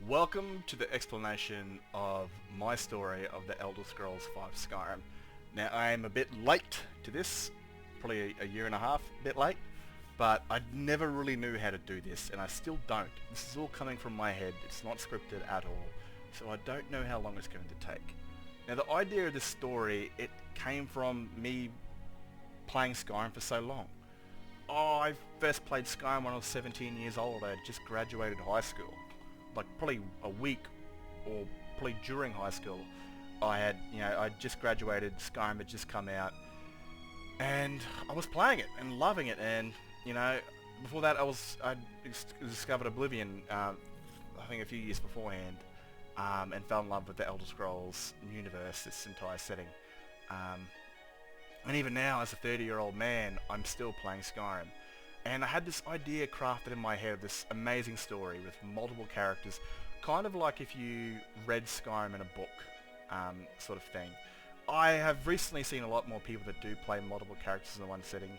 Welcome to the explanation of my story of the Elder Scrolls V Skyrim. Now I am a bit late to this, probably a year and a half, a bit late, but I never really knew how to do this and I still don't. This is all coming from my head, it's not scripted at all, so I don't know how long it's going to take. Now the idea of this story, it came from me playing Skyrim for so long. I first played Skyrim when I was 17 years old. I had just graduated high school. Like probably a week or probably during high school I'd just graduated, Skyrim had just come out and I was playing it and loving it, and before that I discovered Oblivion I think a few years beforehand, and fell in love with the Elder Scrolls universe, this entire setting, and even now as a 30-year-old man I'm still playing Skyrim. And I had this idea crafted in my head of this amazing story with multiple characters, kind of like if you read Skyrim in a book, sort of thing. I have recently seen a lot more people that do play multiple characters in one setting,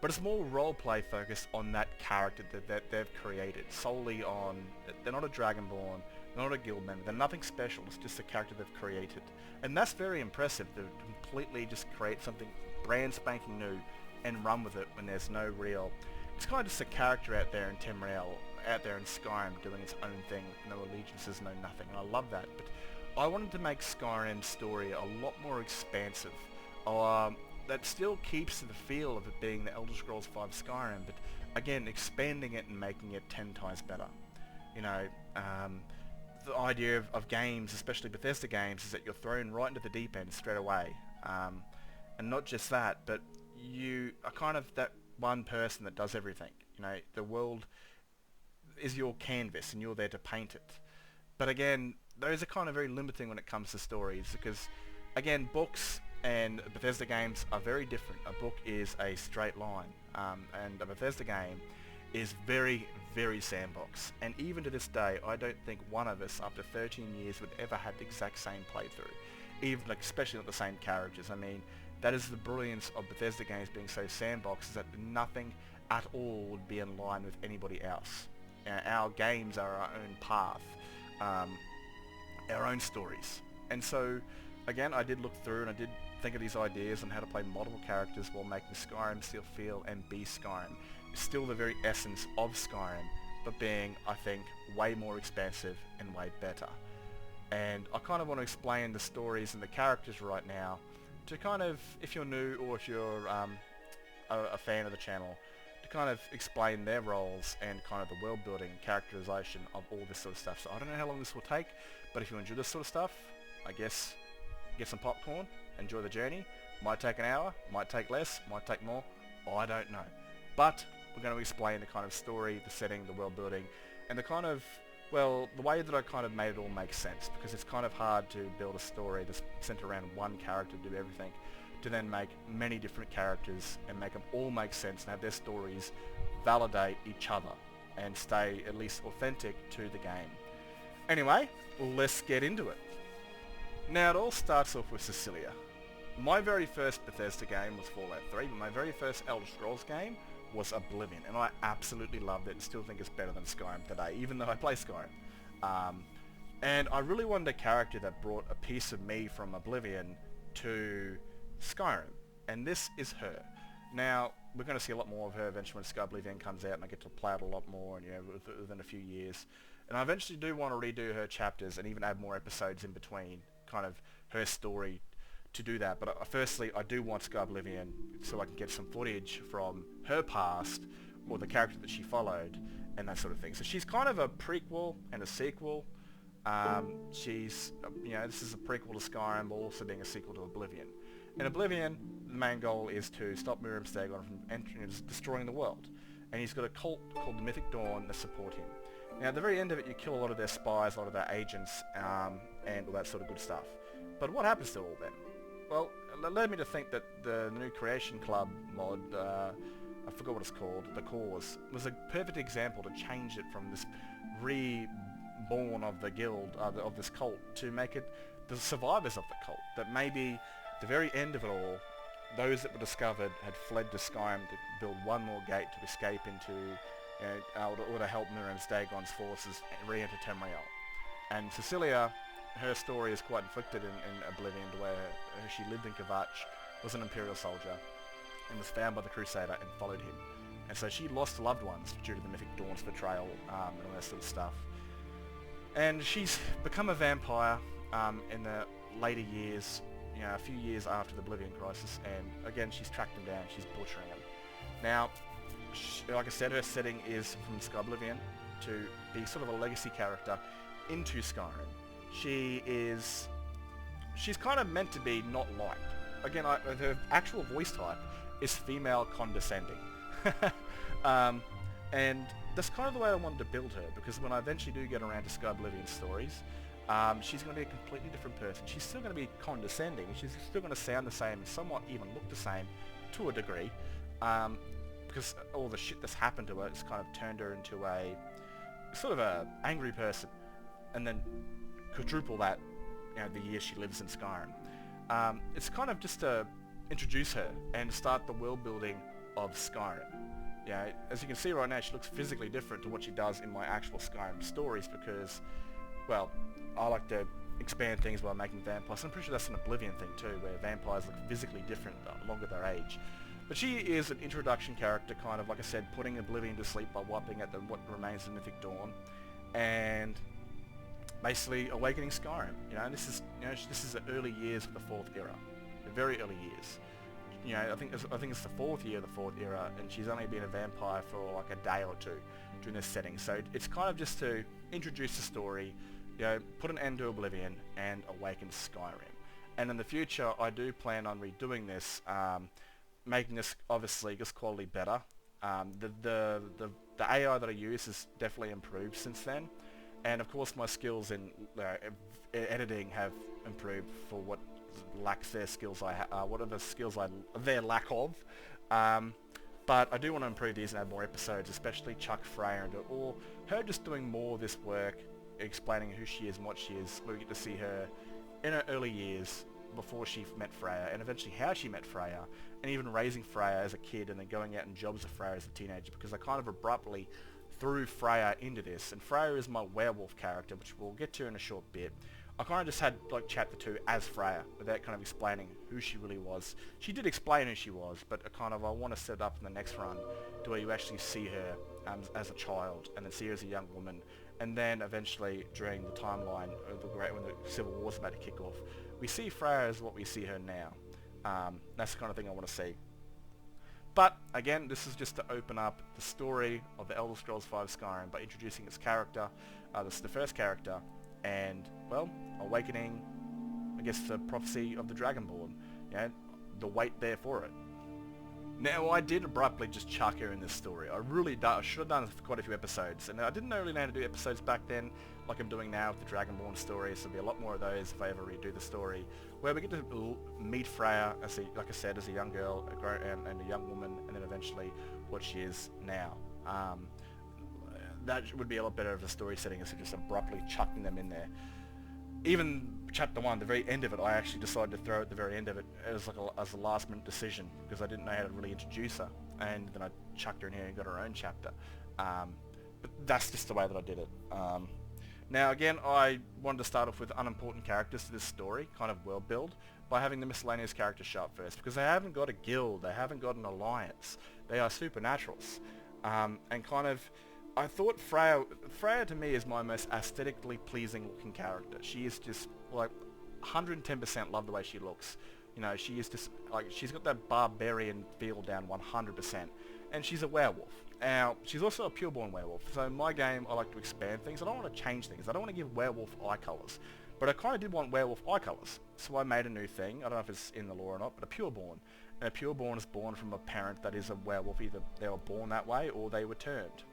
but it's more roleplay focused on that character that they've created, solely on, they're not a Dragonborn, they're not a guild member, they're nothing special, it's just a character they've created. And that's very impressive, to completely just create something brand spanking new and run with it when there's no real... It's kind of just a character out there in Tamriel, out there in Skyrim, doing its own thing, no allegiances, no nothing, and I love that. But I wanted to make Skyrim's story a lot more expansive. That still keeps the feel of it being the Elder Scrolls V Skyrim, but again, expanding it and making it 10 times better. The idea of games, especially Bethesda games, is that you're thrown right into the deep end straight away. And not just that, but you are kind of that one person that does everything. The world is your canvas and you're there to paint it. But again, those are kind of very limiting when it comes to stories, because again, books and Bethesda games are very different. A book is a straight line, and a Bethesda game is very, very sandbox. And even to this day, I don't think one of us after 13 years would ever have the exact same playthrough, even especially not the same characters. I mean, that is the brilliance of Bethesda games being so sandbox, is that nothing at all would be in line with anybody else. Our games are our own path, our own stories. And so, again, I did look through and I did think of these ideas on how to play multiple characters while making Skyrim still feel and be Skyrim. It's still the very essence of Skyrim, but being, I think, way more expansive and way better. And I kind of want to explain the stories and the characters right now, to kind of, if you're new or if you're a fan of the channel, to kind of explain their roles and kind of the world building, characterization of all this sort of stuff. So I don't know how long this will take, but if you enjoy this sort of stuff, I guess get some popcorn, enjoy the journey. Might take an hour, might take less, might take more, I don't know. But we're going to explain the kind of story, the setting, the world building, and the kind of, well, the way that I kind of made it all make sense, because it's kind of hard to build a story that's centered around one character to do everything, to then make many different characters and make them all make sense and have their stories validate each other and stay at least authentic to the game. Anyway, let's get into it. Now it all starts off with Cecilia. My very first Bethesda game was Fallout 3, but my very first Elder Scrolls game was Oblivion, and I absolutely loved it and still think it's better than Skyrim today, even though I play Skyrim. And I really wanted a character that brought a piece of me from Oblivion to Skyrim, and this is her. Now, we're going to see a lot more of her eventually when Oblivion comes out and I get to play it a lot more, and within a few years. And I eventually do want to redo her chapters and even add more episodes in between, kind of her story, to do that. But firstly, I do want Oblivion so I can get some footage from her past, or the character that she followed, and that sort of thing. So she's kind of a prequel and a sequel. She's, this is a prequel to Skyrim, but also being a sequel to Oblivion. In Oblivion, the main goal is to stop Miriam Stagon from destroying the world. And he's got a cult called the Mythic Dawn that support him. Now, at the very end of it, you kill a lot of their spies, a lot of their agents, and all that sort of good stuff. But what happens to all them? Well, it led me to think that the new Creation Club mod, I forgot what it's called, the Cause, was a perfect example to change it from this reborn of the guild, of this cult, to make it the survivors of the cult. That maybe the very end of it all, those that were discovered had fled to Skyrim to build one more gate to escape into, or to help Miriam Dagon's forces re-enter Tamriel. And Cecilia, her story is quite inflicted in Oblivion, where she lived in Kvatch, was an Imperial soldier, and was found by the Crusader and followed him. And so she lost loved ones due to the Mythic Dawn's betrayal and all that sort of stuff. And she's become a vampire in the later years, a few years after the Oblivion Crisis, and again she's tracked him down, she's butchering him. Now, like I said, her setting is from Skyblivion to be sort of a legacy character into Skyrim. She's kind of meant to be not liked. Again, her actual voice type is female condescending. And that's kind of the way I wanted to build her, because when I eventually do get around to Skyblivion stories, she's going to be a completely different person. She's still going to be condescending, she's still going to sound the same, somewhat even look the same to a degree, because all the shit that's happened to her has kind of turned her into a sort of a angry person, and then quadruple that, the years she lives in Skyrim. It's kind of just to introduce her and start the world building of Skyrim. As you can see right now, she looks physically different to what she does in my actual Skyrim stories because, well, I like to expand things by making vampires. I'm pretty sure that's an Oblivion thing too, where vampires look physically different the longer their age. But she is an introduction character, kind of, like I said, putting Oblivion to sleep by wiping at what remains of Mythic Dawn, and basically awakening Skyrim. This is the early years of the Fourth Era, the very early years. I think it's the fourth year of the Fourth Era, and she's only been a vampire for like a day or two during this setting. So it's kind of just to introduce the story, put an end to Oblivion, and awaken Skyrim. And in the future, I do plan on redoing this, making this obviously just quality better. The AI that I use has definitely improved since then, and of course my skills in editing have improved for what lacks their skills whatever skills their lack of. But I do want to improve these and add more episodes, especially chuck Freya into it, or her just doing more of this work, explaining who she is and what she is, where we get to see her in her early years before she met Freya, and eventually how she met Freya, and even raising Freya as a kid and then going out in jobs with Freya as a teenager, because I kind of abruptly threw Freya into this, and Freya is my werewolf character, which we'll get to in a short bit. I kind of just had like chapter 2 as Freya, without kind of explaining who she really was. She did explain who she was, but I want to set up in the next run to where you actually see her as a child, and then see her as a young woman, and then eventually during the timeline of when the Civil War's about to kick off, we see Freya as what we see her now. That's the kind of thing I want to see. But again, this is just to open up the story of the Elder Scrolls V Skyrim by introducing its character. This is the first character, and, well, awakening, I guess, the prophecy of the Dragonborn, the wait there for it. Now, I did abruptly just chuck her in this story. I should have done quite a few episodes, and I didn't really know how to do episodes back then, like I'm doing now with the Dragonborn story, so there'll be a lot more of those if I ever redo the story, where we get to meet Freya, like I said, as a young girl, and a young woman, and then eventually what she is now. That would be a lot better of a story setting instead of just abruptly chucking them in there. Even chapter 1, the very end of it, I actually decided to throw at the very end of it as a last minute decision, because I didn't know how to really introduce her, and then I chucked her in here and got her own chapter. But that's just the way that I did it. Now again, I wanted to start off with unimportant characters to this story, kind of world build, by having the miscellaneous characters show up first, because they haven't got a guild, they haven't got an alliance, they are supernaturals. And kind of, I thought Freya to me is my most aesthetically pleasing looking character. She is just like 110% love the way she looks. She is just like, she's got that barbarian feel down 100%, and she's a werewolf. Now, she's also a pureborn werewolf, so in my game I like to expand things. I don't want to change things. I don't want to give werewolf eye colours, but I kind of did want werewolf eye colours, so I made a new thing. I don't know if it's in the lore or not, but a pureborn. And a pureborn is born from a parent that is a werewolf. Either they were born that way or they were turned.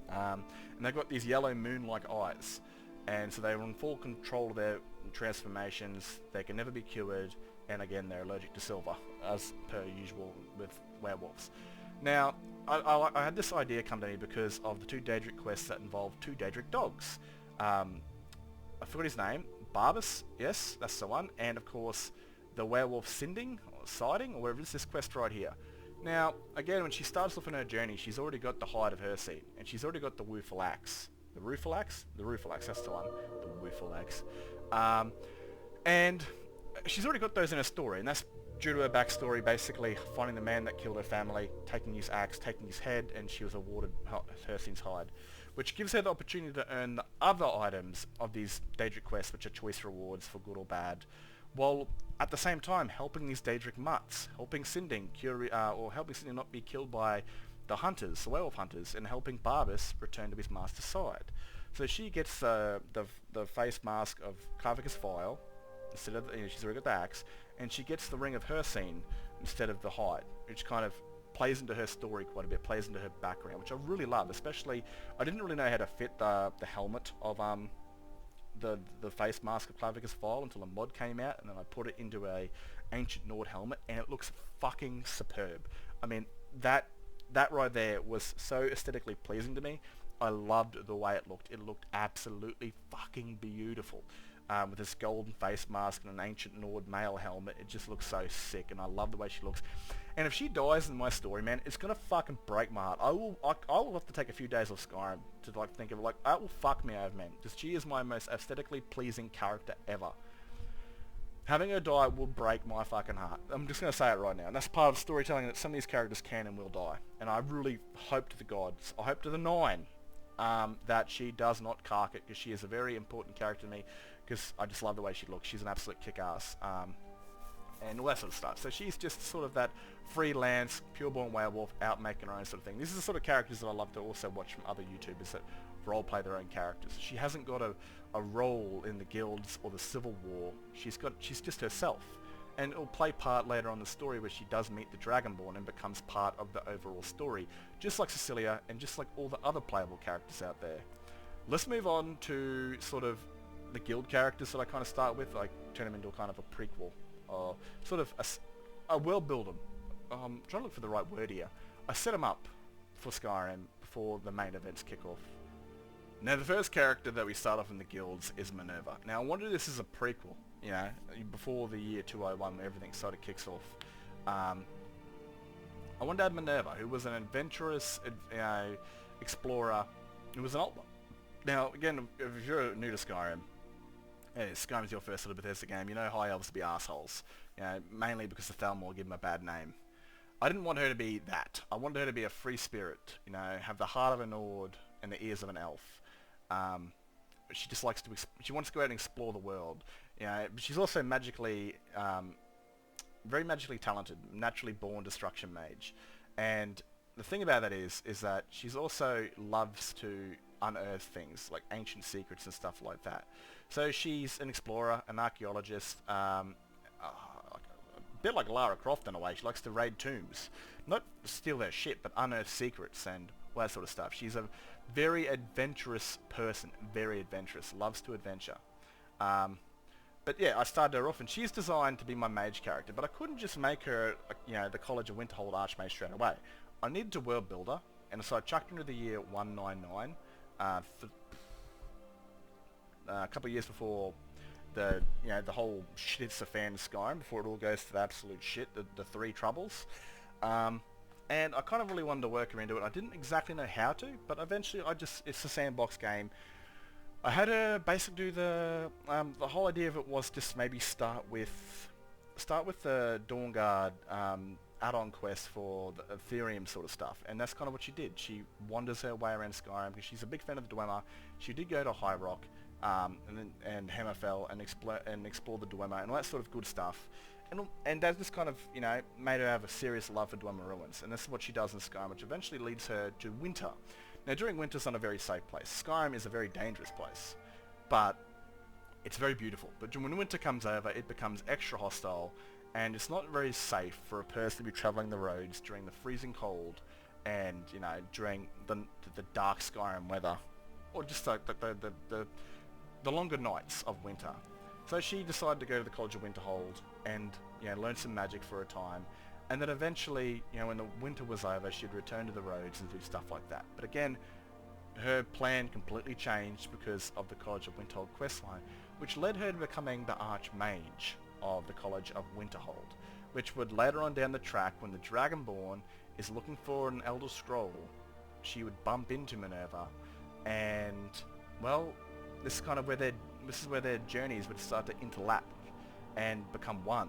And they've got these yellow moon-like eyes, and so they're in full control of their transformations. They can never be cured, and again, they're allergic to silver, as per usual with werewolves. Now, I had this idea come to me because of the 2 Daedric quests that involve 2 Daedric dogs. I forgot his name. Barbas, yes, that's the one. And of course, the werewolf Sinding, or Siding, or wherever it is, this quest right here. Now, again, when she starts off on her journey, she's already got the hide of Herseed, and she's already got the woeful axe. The Rufalax? The Rufalax, that's the one. The Rufalax. And she's already got those in her story, and that's due to her backstory, basically finding the man that killed her family, taking his axe, taking his head, and she was awarded Hersin's hide, which gives her the opportunity to earn the other items of these Daedric quests, which are choice rewards for good or bad, while at the same time helping these Daedric mutts, helping Sinding not be killed by the hunters, the werewolf hunters, and helping Barbas return to his master's side. So she gets the face mask of Clavicus File, instead of, she's already got the axe, and she gets the ring of Hersin instead of the hide, which kind of plays into her story quite a bit, plays into her background, which I really love. Especially, I didn't really know how to fit the helmet of the face mask of Clavicus File until a mod came out, and then I put it into a ancient Nord helmet, and it looks fucking superb. I mean, that right there was so aesthetically pleasing to me. I loved the way it looked. It looked absolutely fucking beautiful. With this golden face mask and an ancient Nord male helmet, it just looks so sick, and I love the way she looks. And if she dies in my story, man, it's gonna fucking break my heart. I will have to take a few days off Skyrim to like think of it. Like, that will fuck me over, man, because she is my most aesthetically pleasing character ever. Having her die will break my fucking heart. I'm just gonna say it right now, and that's part of storytelling, that some of these characters can and will die. And I really hope to the gods, I hope to the nine, that she does not cark it, because she is a very important character to me, because I just love the way she looks. She's an absolute kick-ass, and all that sort of stuff. So she's just sort of that freelance, pure-born werewolf, out making her own sort of thing. This is the sort of characters that I love to also watch from other YouTubers that role-play their own characters. She hasn't got a role in the guilds or the civil war. She's just herself. And it'll play part later on in the story where she does meet the Dragonborn and becomes part of the overall story, just like Cecilia and just like all the other playable characters out there. Let's move on to sort of the guild characters that I kind of start with. I turn them into a kind of a prequel, or sort of a world builder. I'm trying to look for the right word here. I set them up for Skyrim before the main events kick off. Now, the first character that we start off in the guilds is Minerva. Now, I wanted this as a prequel, you know, before the year 201 where everything sort of kicks off. I wanted to add Minerva, who was an adventurous, explorer, who was an alt. Now, again, if you're new to Skyrim, Skyrim's your first sort of Bethesda game, you know High Elves to be assholes. You know, mainly because the Thalmor give them a bad name. I didn't want her to be that. I wanted her to be a free spirit, you know, have the heart of a Nord and the ears of an elf. She just likes to, she wants to go out and explore the world. You know, but she's also magically, very magically talented, naturally born destruction mage. And the thing about that is that she's also loves to unearth things, like ancient secrets and stuff like that. So she's an explorer, an archaeologist, a bit like Lara Croft in a way. She likes to raid tombs. Not steal their shit, but unearth secrets and all that sort of stuff. She's a very adventurous person, very adventurous, loves to adventure. But yeah, I started her off, and she's designed to be my mage character, but I couldn't just make her, you know, the College of Winterhold Archmage straight away. I needed to world build her, and so I chucked her into the year 199, a couple of years before the whole shit hits the fan in Skyrim, before it all goes to the absolute shit, the three troubles. And I kind of really wanted to work her into it. I didn't exactly know how to, but eventually it's a sandbox game. I had her basically do the whole idea of it was just maybe start with the Dawnguard add-on quest for the Ethereum sort of stuff, and that's kind of what she did. She wanders her way around Skyrim because she's a big fan of the Dwemer. She did go to High Rock and Hammerfell and explore the Dwemer and all that sort of good stuff. And that just kind of, you know, made her have a serious love for Dwemer Ruins, and this is what she does in Skyrim, which eventually leads her to Winter. Now, during winter, it's not a very safe place. Skyrim is a very dangerous place, but it's very beautiful. But when winter comes over, it becomes extra hostile, and it's not very safe for a person to be traveling the roads during the freezing cold, and, you know, during the dark Skyrim weather, or just like the longer nights of winter. So she decided to go to the College of Winterhold and, you know, learn some magic for a time, and then eventually, you know, when the winter was over, she'd return to the roads and do stuff like that. But again, her plan completely changed because of the College of Winterhold questline, which led her to becoming the Archmage of the College of Winterhold, which would later on down the track, when the Dragonborn is looking for an Elder Scroll, she would bump into Minerva and well, this is kind of where their journeys would start to interlap and become one.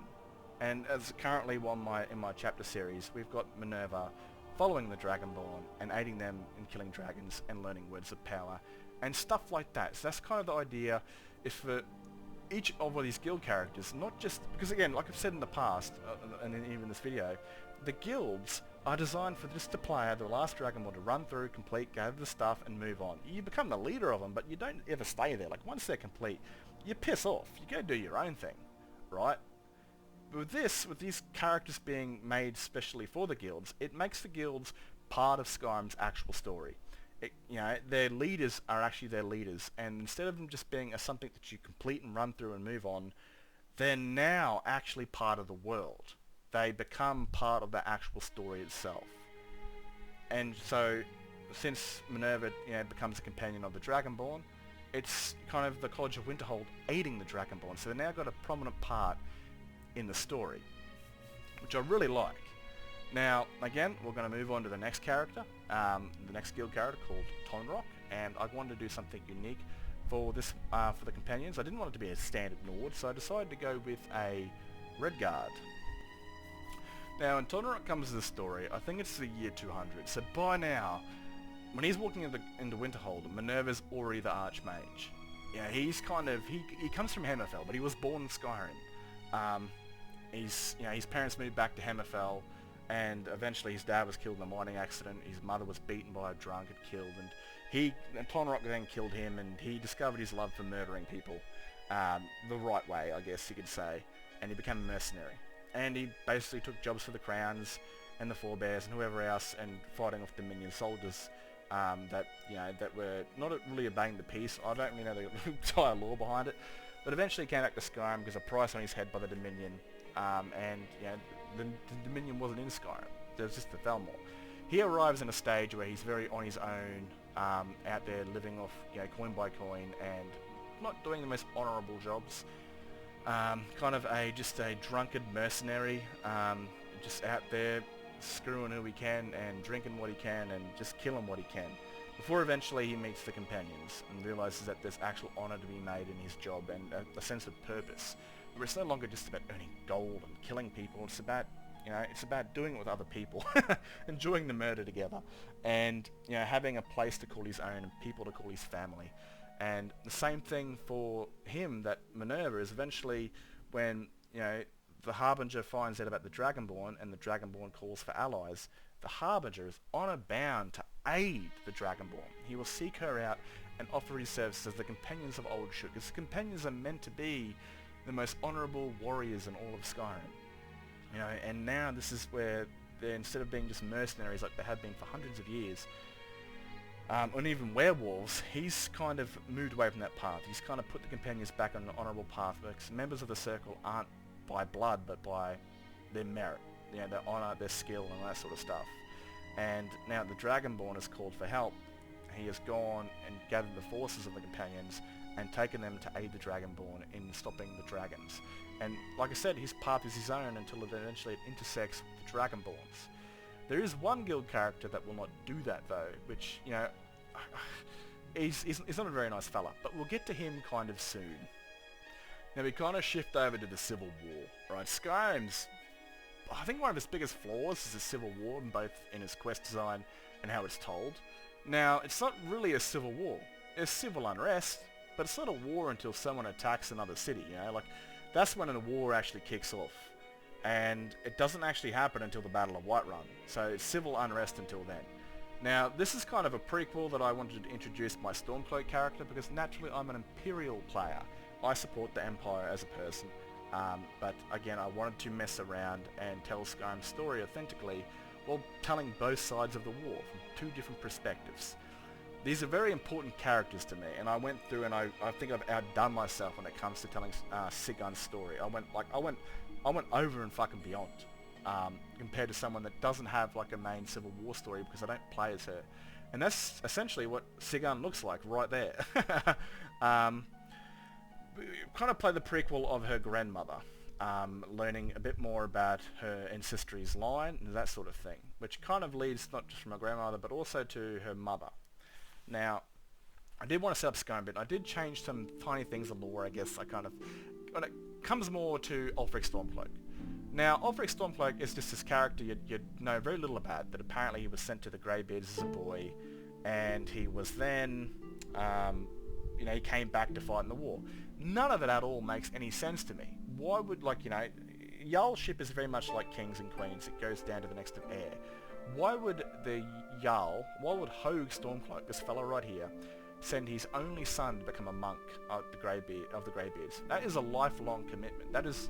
And as currently in my chapter series, we've got Minerva following the Dragonborn and aiding them in killing dragons and learning words of power and stuff like that. So that's kind of the idea. If for each of these guild characters, not just because again, like I've said in the past, and even in this video, the guilds are designed for just the player, the last Dragonborn, to run through, complete, gather the stuff, and move on. You become the leader of them, but you don't ever stay there. Like once they're complete, you piss off. You go do your own thing, right? With these characters being made specially for the guilds, it makes the guilds part of Skyrim's actual story. Their leaders are actually their leaders, and instead of them just being something that you complete and run through and move on, they're now actually part of the world. They become part of the actual story itself. And so, since Minerva becomes a companion of the Dragonborn, it's kind of the College of Winterhold aiding the Dragonborn, so they've now got a prominent part in the story, which I really like. Now, again, we're going to move on to the next character, the next guild character called Tonrock, and I wanted to do something unique for this, for the companions. I didn't want it to be a standard Nord, so I decided to go with a Redguard. Now, when Tonrock comes to the story, I think it's the year 200, so by now, when he's walking into Winterhold, Minerva's already the Archmage. Yeah, he's kind of, he comes from Hammerfell, but he was born in Skyrim. His parents moved back to Hammerfell, and eventually his dad was killed in a mining accident. His mother was beaten by a drunk and killed, and Tonrock then killed him, and he discovered his love for murdering people, the right way, I guess you could say, and he became a mercenary. And he basically took jobs for the Crowns and the Forebears and whoever else, and fighting off Dominion soldiers that were not really obeying the peace. I don't really know the entire lore behind it. But eventually he came back to Skyrim because a price on his head by the Dominion, the Dominion wasn't in Skyrim. There was just the Thalmor. He arrives in a stage where he's very on his own, out there living off coin by coin and not doing the most honourable jobs. Kind of just a drunkard mercenary, just out there screwing who he can and drinking what he can and just killing what he can. Before eventually he meets the companions and realises that there's actual honour to be made in his job and a sense of purpose, where it's no longer just about earning gold and killing people. It's about it's about doing it with other people, enjoying the murder together, and having a place to call his own and people to call his family. And the same thing for him, that Minerva is eventually when the Harbinger finds out about the Dragonborn and the Dragonborn calls for allies, the Harbinger is honor bound to aid the Dragonborn. He will seek her out and offer his services as the companions of old should, because companions are meant to be the most honourable warriors in all of Skyrim. And now this is where they're, instead of being just mercenaries like they have been for hundreds of years, and even werewolves, he's kind of moved away from that path. He's kind of put the companions back on an honourable path, because members of the Circle aren't by blood, but by their merit, their honour, their skill, and that sort of stuff. And now the Dragonborn is called for help. He has gone and gathered the forces of the companions and taken them to aid the Dragonborn in stopping the dragons. And like I said, his path is his own until eventually it intersects with the Dragonborns. There is one guild character that will not do that though, which, he's not a very nice fella, but we'll get to him kind of soon. Now we kind of shift over to the Civil War, right? Skyrim's, I think one of its biggest flaws is the Civil War, both in its quest design and how it's told. Now, it's not really a civil war. It's civil unrest, but it's not a war until someone attacks another city, like that's when a war actually kicks off. And it doesn't actually happen until the Battle of Whiterun, so it's civil unrest until then. Now, this is kind of a prequel that I wanted to introduce my Stormcloak character, because naturally I'm an Imperial player. I support the Empire as a person, but again, I wanted to mess around and tell Skyrim's story authentically, while telling both sides of the war from two different perspectives. These are very important characters to me, and I went through and I think I've outdone myself when it comes to telling Sigurd's story. I went over and fucking beyond, compared to someone that doesn't have like a main Civil War story, because I don't play as her. And that's essentially what Sigurd looks like right there. Kind of play the prequel of her grandmother, learning a bit more about her ancestry's line and that sort of thing, which kind of leads not just from her grandmother but also to her mother. Now, I did want to set up Skyrim a bit. I did change some tiny things in lore, I guess. When it comes more to Ulfric Stormcloak. Now, Ulfric Stormcloak is just this character you know very little about, that apparently he was sent to the Greybeards as a boy, and he was then, he came back to fight in the war. None of it at all makes any sense to me. Why would, Jarlship is very much like kings and queens. It goes down to the next of heir. Why would why would Hogue Stormcloak, this fellow right here, send his only son to become a monk of the Greybeards? That is a lifelong commitment. That is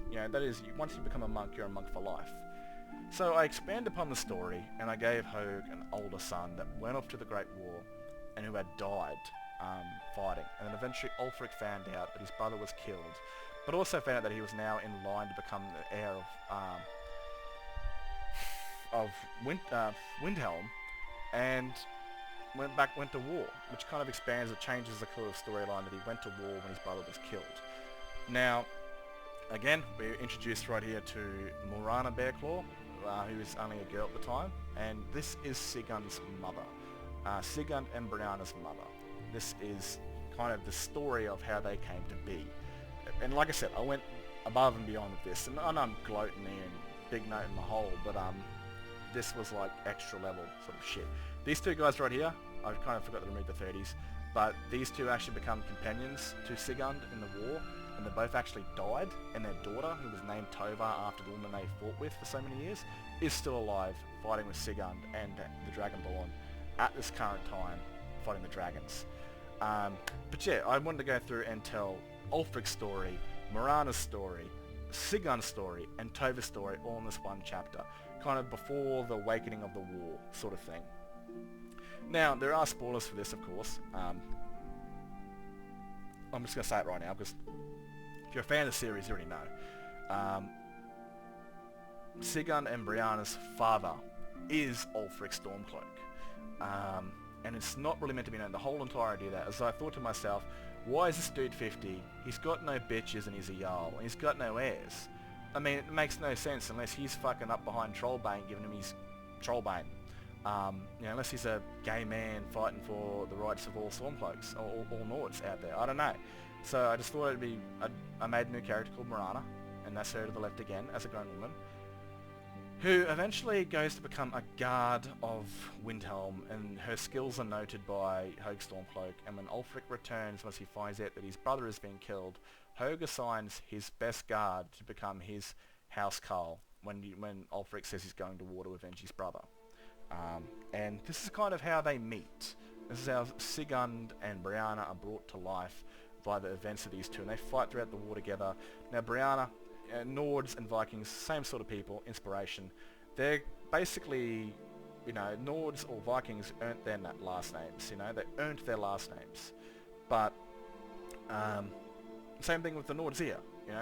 once you become a monk, you're a monk for life. So I expand upon the story, and I gave Hogue an older son that went off to the Great War, and who had died fighting. And then eventually Ulfric found out that his brother was killed, but also found out that he was now in line to become the heir of Windhelm, and went to war, which kind of expands, it changes the kind of storyline that he went to war when his brother was killed. Now, again, we're introduced right here to Morana Bearclaw, who is only a girl at the time, and this is Sigund's mother. Sigund and Brianna's mother. This is kind of the story of how they came to be. And like I said, I went above and beyond with this, and I know I'm gloating here and big note in the hole, but this was like extra level sort of shit. These two guys right here, I kind of forgot to remove the 30s, but these two actually become companions to Sigund in the war, and they both actually died, and their daughter, who was named Tova after the woman they fought with for so many years, is still alive, fighting with Sigund and the Dragonborn at this current time, fighting the dragons. But yeah, I wanted to go through and tell Ulfric's story, Morana's story, Sigund's story, and Tova's story all in this one chapter, kind of before the awakening of the war sort of thing. Now, there are spoilers for this, of course. I'm just going to say it right now, because if you're a fan of the series, you already know. Sigund and Brianna's father is Ulfric Stormcloak. And it's not really meant to be known, the whole entire idea of that. As I thought to myself, why is this dude 50? He's got no bitches and he's a Jarl, and he's got no heirs. I mean, it makes no sense unless he's fucking up behind Trollbane, giving him his Trollbane. Unless he's a gay man fighting for the rights of all Stormcloaks, or all Nords out there. I don't know. So I just thought it'd be... I made a new character called Morana, and that's her to the left again, as a grown woman, who eventually goes to become a guard of Windhelm, and her skills are noted by Hogue Stormcloak, and when Ulfric returns, once he finds out that his brother has been killed, Hogue assigns his best guard to become his housecarl when Ulfric says he's going to war to avenge his brother. And this is kind of how they meet. This is how Sigund and Brianna are brought to life by the events of these two, and they fight throughout the war together. Now Brianna, Nords and Vikings, same sort of people, inspiration. They're basically, Nords or Vikings earned their last names, they earned their last names. But, same thing with the Nords here,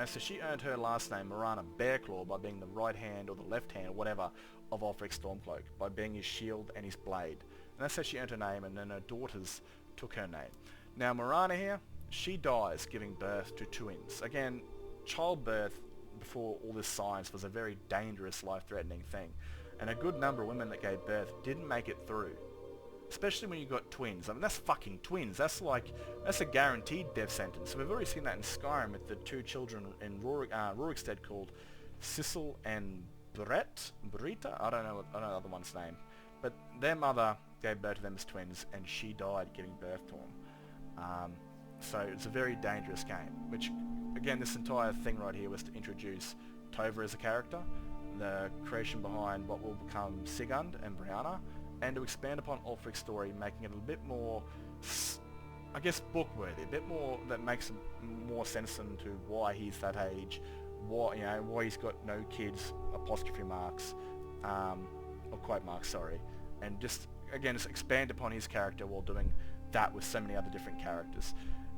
so she earned her last name, Morana Bearclaw, by being the right hand or the left hand or whatever of Ulfric Stormcloak, by being his shield and his blade. And that's how she earned her name, and then her daughters took her name. Now Morana here, she dies giving birth to twins. Again, childbirth before all this science was a very dangerous, life-threatening thing, and a good number of women that gave birth didn't make it through, especially when you got twins. I mean, that's fucking twins. That's a guaranteed death sentence. So we've already seen that in Skyrim with the two children in Rorikstead called Sissel and Brita. I don't know the other one's name, but their mother gave birth to them as twins, and she died giving birth to them. So it's a very dangerous game, which, again, this entire thing right here was to introduce Tova as a character, the creation behind what will become Sigund and Brianna, and to expand upon Ulfric's story, making it a bit more, I guess, book-worthy, a bit more that makes more sense into why he's that age, why he's got no kids, apostrophe marks, or quote marks, sorry, and just expand upon his character while doing that with so many other different characters.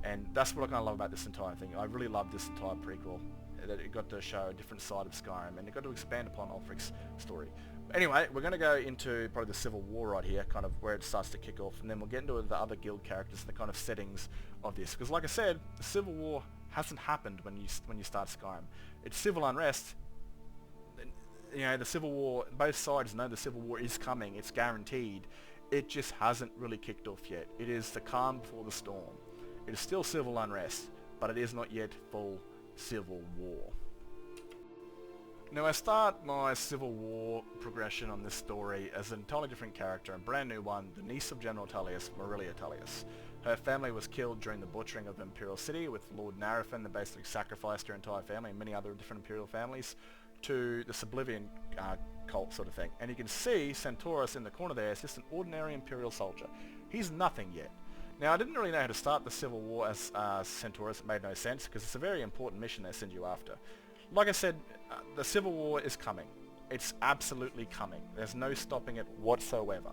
And that's what I kind of love about this entire thing. I really love this entire prequel, that it got to show a different side of Skyrim, and it got to expand upon Ulfric's story. But anyway, we're going to go into probably the Civil War right here, kind of where it starts to kick off, and then we'll get into the other guild characters and the kind of settings of this. Because like I said, the Civil War hasn't happened when you start Skyrim. It's civil unrest. The Civil War, both sides know the Civil War is coming. It's guaranteed. it just hasn't really kicked off yet. It is the calm before the storm. It is still civil unrest, but it is not yet full civil war. Now I start my Civil War progression on this story as an entirely different character, a brand new one, the niece of General Tullius, Marilia Tullius. Her family was killed during the butchering of the Imperial City, with Lord Narafin that basically sacrificed her entire family and many other different Imperial families to the Sublivian cult sort of thing. And you can see Senturos in the corner there is just an ordinary Imperial soldier. He's nothing yet. Now I didn't really know how to start the Civil War as Senturos. It made no sense because it's a very important mission they send you after. Like I said, the Civil War is coming. It's absolutely coming. There's no stopping it whatsoever.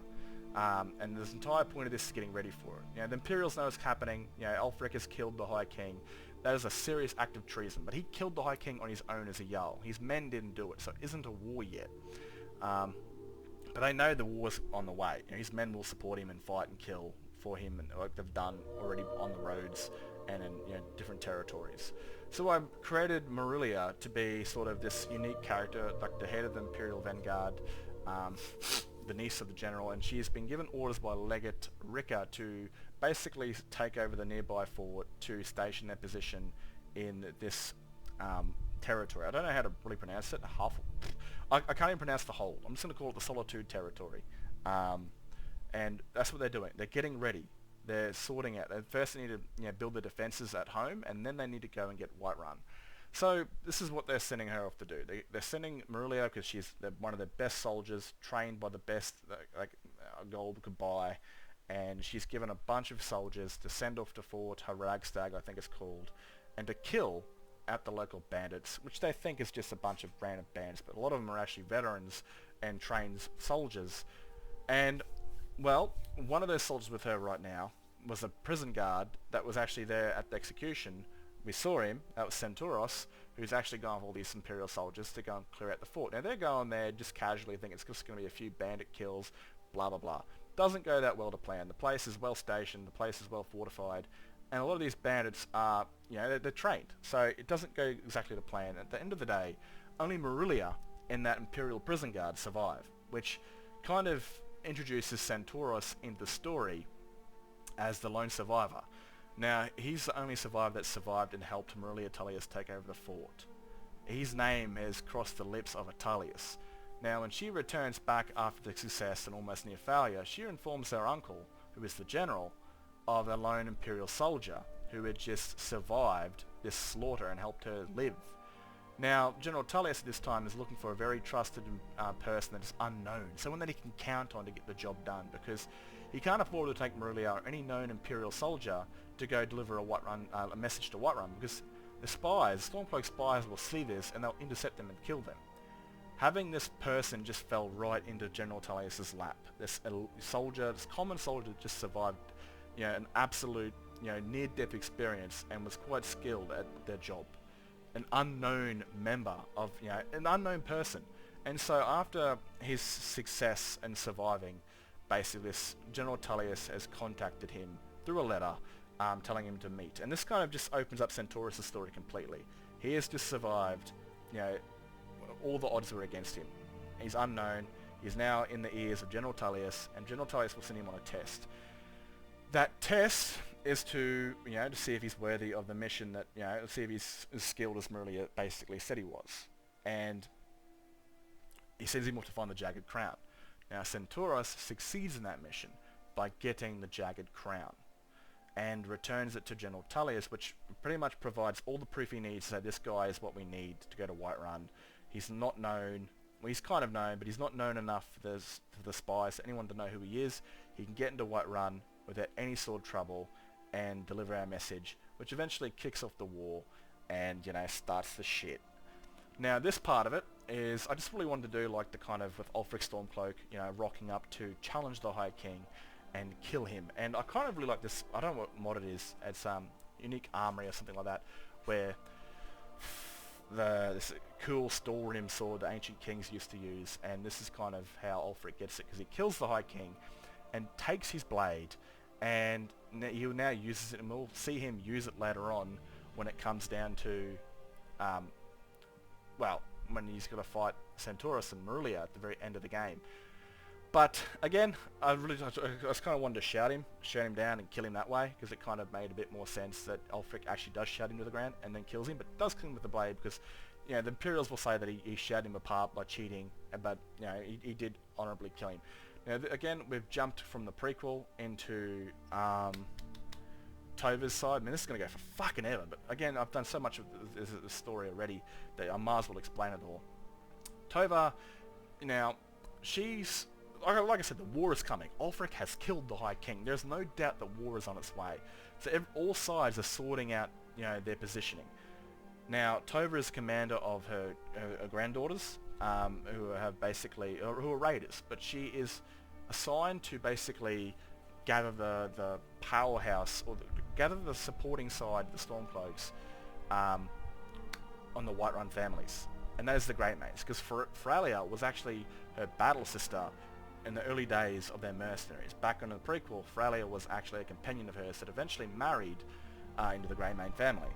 And the entire point of this is getting ready for it. You know, the Imperials know it's happening. You know, Ulfric has killed the High King. That is a serious act of treason. But he killed the High King on his own as a Jarl. His men didn't do it, so it isn't a war yet. But they know the war's on the way. You know, his men will support him and fight and kill for him, and like they've done already on the roads and in different territories. So I created Marilia to be sort of this unique character, like the head of the Imperial Vanguard, the niece of the general, and she has been given orders by Legate Ricca to basically take over the nearby fort to station their position in this territory. I don't know how to really pronounce it. I can't even pronounce the whole. I'm just going to call it the Solitude Territory. And that's what they're doing. They're getting ready. They're sorting out. First they need to build the defenses at home, and then they need to go and get Whiterun. So this is what they're sending her off to do. They're sending Marilia because she's one of the best soldiers, trained by the best gold could buy, and she's given a bunch of soldiers to send off to Fort Haragstag, I think it's called, and to kill at the local bandits, which they think is just a bunch of random bandits, but a lot of them are actually veterans and trained soldiers. And well, one of those soldiers with her right now was a prison guard that was actually there at the execution. We saw him, that was Senturos, who's actually gone with all these Imperial soldiers to go and clear out the fort. Now they're going there just casually thinking it's just going to be a few bandit kills, blah blah blah. Doesn't go that well to plan. The place is well stationed, the place is well fortified, and a lot of these bandits are, they're trained. So it doesn't go exactly to plan. At the end of the day, only Marilia and that Imperial prison guard survive, which kind of introduces Senturos into the story as the lone survivor. Now, he's the only survivor that survived and helped Marilia Tullius take over the fort. His name has crossed the lips of a Tullius. Now, when she returns back after the success and almost near failure, she informs her uncle, who is the general, of a lone Imperial soldier who had just survived this slaughter and helped her live. Now, General Tullius at this time is looking for a very trusted person that is unknown, someone that he can count on to get the job done, because he can't afford to take Marilia or any known Imperial soldier to go deliver a message to Whiterun, because the Stormcloak spies will see this and they'll intercept them and kill them. Having this person just fell right into General Tullius's lap. This soldier, this common soldier, just survived, an absolute, near-death experience and was quite skilled at their job. An unknown member of, an unknown person. And so after his success and surviving, basically this General Tullius has contacted him through a letter telling him to meet. And this kind of just opens up Senturos' story completely. He has just survived, all the odds were against him. He's unknown, he's now in the ears of General Tullius, and General Tullius will send him on a test. That test is to see if he's worthy of the mission, that, see if he's as skilled as Marilia basically said he was. And he sends him off to find the Jagged Crown. Now Senturos succeeds in that mission by getting the Jagged Crown and returns it to General Tullius, which pretty much provides all the proof he needs to say this guy is what we need to go to Whiterun. He's not known, well, he's kind of known, but he's not known enough for the spies, for anyone to know who he is. He can get into Whiterun without any sort of trouble and deliver our message, which eventually kicks off the war and, starts the shit. Now this part of it is, I just really wanted to do like the kind of with Ulfric Stormcloak, rocking up to challenge the High King and kill him. And I kind of really like this, I don't know what mod it is, it's Unique Armory or something like that, where this cool Stalrim sword the ancient kings used to use, and this is kind of how Ulfric gets it, because he kills the High King and takes his blade, and he now uses it, and we'll see him use it later on when it comes down to, when he's going to fight Senturos and Marilia at the very end of the game. But again, I just kind of wanted to shout him down and kill him that way, because it kind of made a bit more sense that Ulfric actually does shout him to the ground and then kills him, but does kill him with the blade, because you know the Imperials will say that he shot him apart by cheating, but you know he did honorably kill him. Now again, we've jumped from the prequel into Tova's side. I mean, this is going to go for fucking ever, but again, I've done so much of the story already that I might as well explain it all. Tova, now, she's... Like I said, the war is coming. Ulfric has killed the High King. There's no doubt that war is on its way. So all sides are sorting out, you know, their positioning. Now, Tova is commander of her granddaughters, who have basically, who are raiders, but she is assigned to basically gather the powerhouse, or gather the supporting side of the Stormcloaks on the Whiterun families. And that is the Great Mates, because Freya was actually her battle sister in the early days of their mercenaries. Back in the prequel, Freya was actually a companion of hers that eventually married into the Greymane family.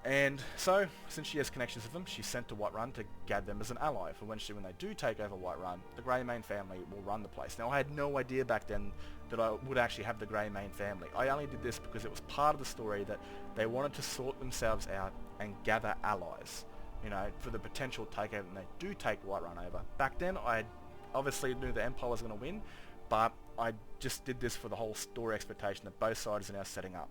And so, since she has connections with them, she's sent to Whiterun to gather them as an ally, for when they do take over Whiterun, the Greymane family will run the place. Now, I had no idea back then that I would actually have the Greymane family. I only did this because it was part of the story that they wanted to sort themselves out and gather allies, you know, for the potential takeover when they do take Whiterun over. Back then, I obviously knew the Empire was going to win, but I just did this for the whole story expectation that both sides are now setting up.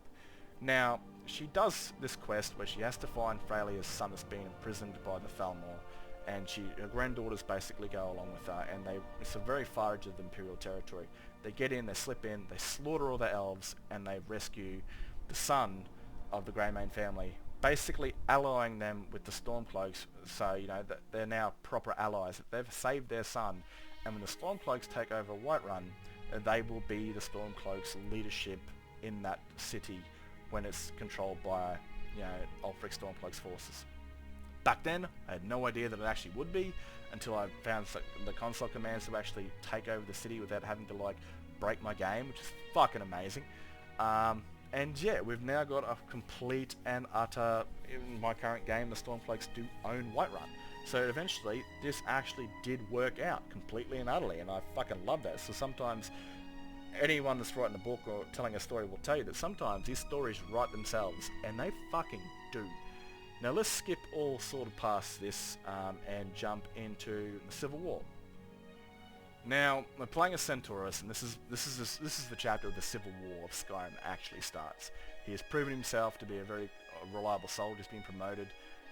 Now, she does this quest where she has to find Freya's son that's been imprisoned by the Thalmor, and her granddaughters basically go along with her, and it's a very far edge of the Imperial territory. They get in, they slip in, they slaughter all the elves, and they rescue the son of the Greymane family, basically allying them with the Stormcloaks, so you know that they're now proper allies. They've saved their son, and when the Stormcloaks take over Whiterun, they will be the Stormcloaks' leadership in that city when it's controlled by, you know, Ulfric Stormcloaks forces. Back then, I had no idea that it actually would be, until I found the console commands to actually take over the city without having to like break my game, which is fucking amazing. And yeah, we've now got a complete and utter, in my current game, the Stormcloaks do own Whiterun. So eventually, this actually did work out completely and utterly, and I fucking love that. So sometimes, anyone that's writing a book or telling a story will tell you that sometimes these stories write themselves, and they fucking do. Now let's skip all sort of past this and jump into the Civil War. Now, we're playing as Senturos, and this is the chapter of the Civil War of Skyrim that actually starts. He has proven himself to be a very reliable soldier. He's been promoted,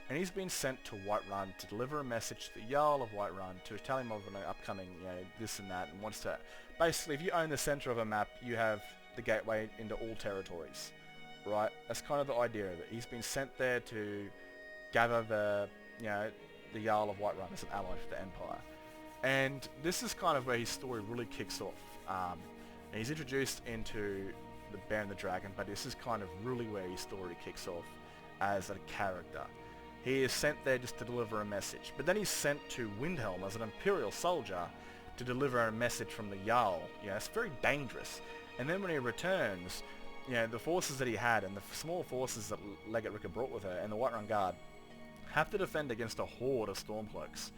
and he's been sent to Whiterun to deliver a message to the Jarl of Whiterun to tell him of an upcoming, you know, this and that, and wants to... Basically, if you own the center of a map, you have the gateway into all territories, right? That's kind of the idea of it. He's been sent there to gather the, you know, the Jarl of Whiterun as an ally for the Empire. And this is kind of where his story really kicks off. And he's introduced into the Bear and the Dragon, but this is kind of really where his story kicks off as a character. He is sent there just to deliver a message, but then he's sent to Windhelm as an Imperial soldier to deliver a message from the Jarl. You know, it's very dangerous. And then when he returns, you know, the forces that he had and the small forces that Legate Ricka brought with her and the Whiterun Guard have to defend against a horde of Stormcloaks.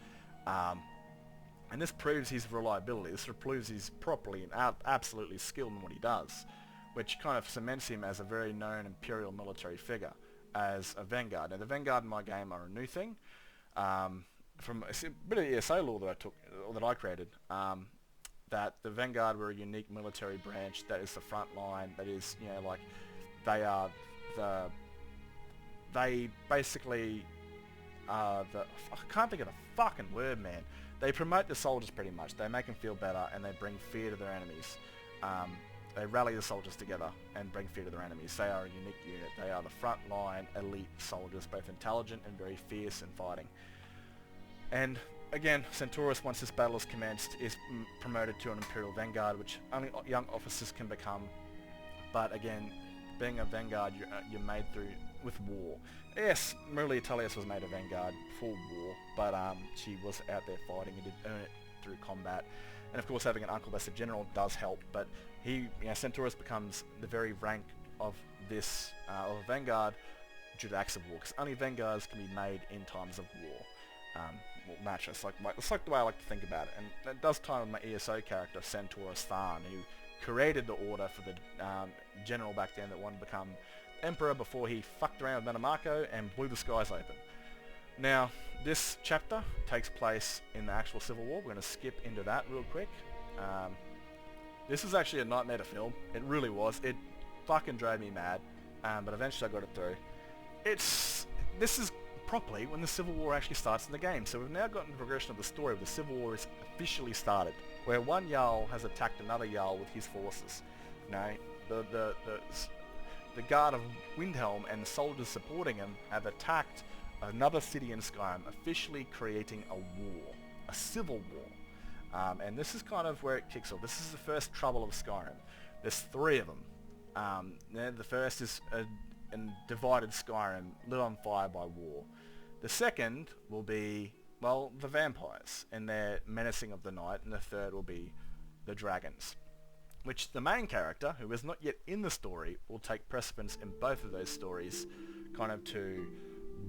And this proves his reliability. This proves he's properly and absolutely skilled in what he does, which kind of cements him as a very known Imperial military figure, as a Vanguard. Now, the Vanguard in my game are a new thing. From a bit of ESO lore that I took, or that I created, that the Vanguard were a unique military branch that is the front line, that is, you know, like, they basically are I can't think of the fucking word, man. They promote the soldiers pretty much. They make them feel better, and they bring fear to their enemies. They rally the soldiers together and bring fear to their enemies. They are a unique unit. They are the front line elite soldiers, both intelligent and very fierce in fighting. And again, Senturos, once this battle is commenced, is promoted to an Imperial Vanguard, which only young officers can become. But again, being a Vanguard, you're made through with war. Yes, Maria Tullius was made a Vanguard for war, but she was out there fighting and did earn it through combat. And of course, having an uncle that's a general does help. But Senturos becomes the very rank of this of a Vanguard due to acts of war, because only Vanguards can be made in times of war. match. It's like the way I like to think about it, and that does tie with my ESO character, Senturos, who created the order for the general back then that wanted to become emperor before he fucked around with Metamarco and blew the skies open. Now, this chapter takes place in the actual Civil War. We're going to skip into that real quick. This is actually a nightmare to film. It really was. It fucking drove me mad, but eventually I got it through. This is properly when the Civil War actually starts in the game. So we've now gotten the progression of the story where the Civil War is officially started, where one Jarl has attacked another Jarl with his forces. You know, the Guard of Windhelm and the soldiers supporting him have attacked another city in Skyrim, officially creating a war, a civil war. And this is kind of where it kicks off. This is the first trouble of Skyrim. There's 3 of them. The first is a divided Skyrim lit on fire by war. The second will be, well, the vampires and their menacing of the night, and the third will be the dragons, which the main character, who is not yet in the story, will take precedence in both of those stories, kind of to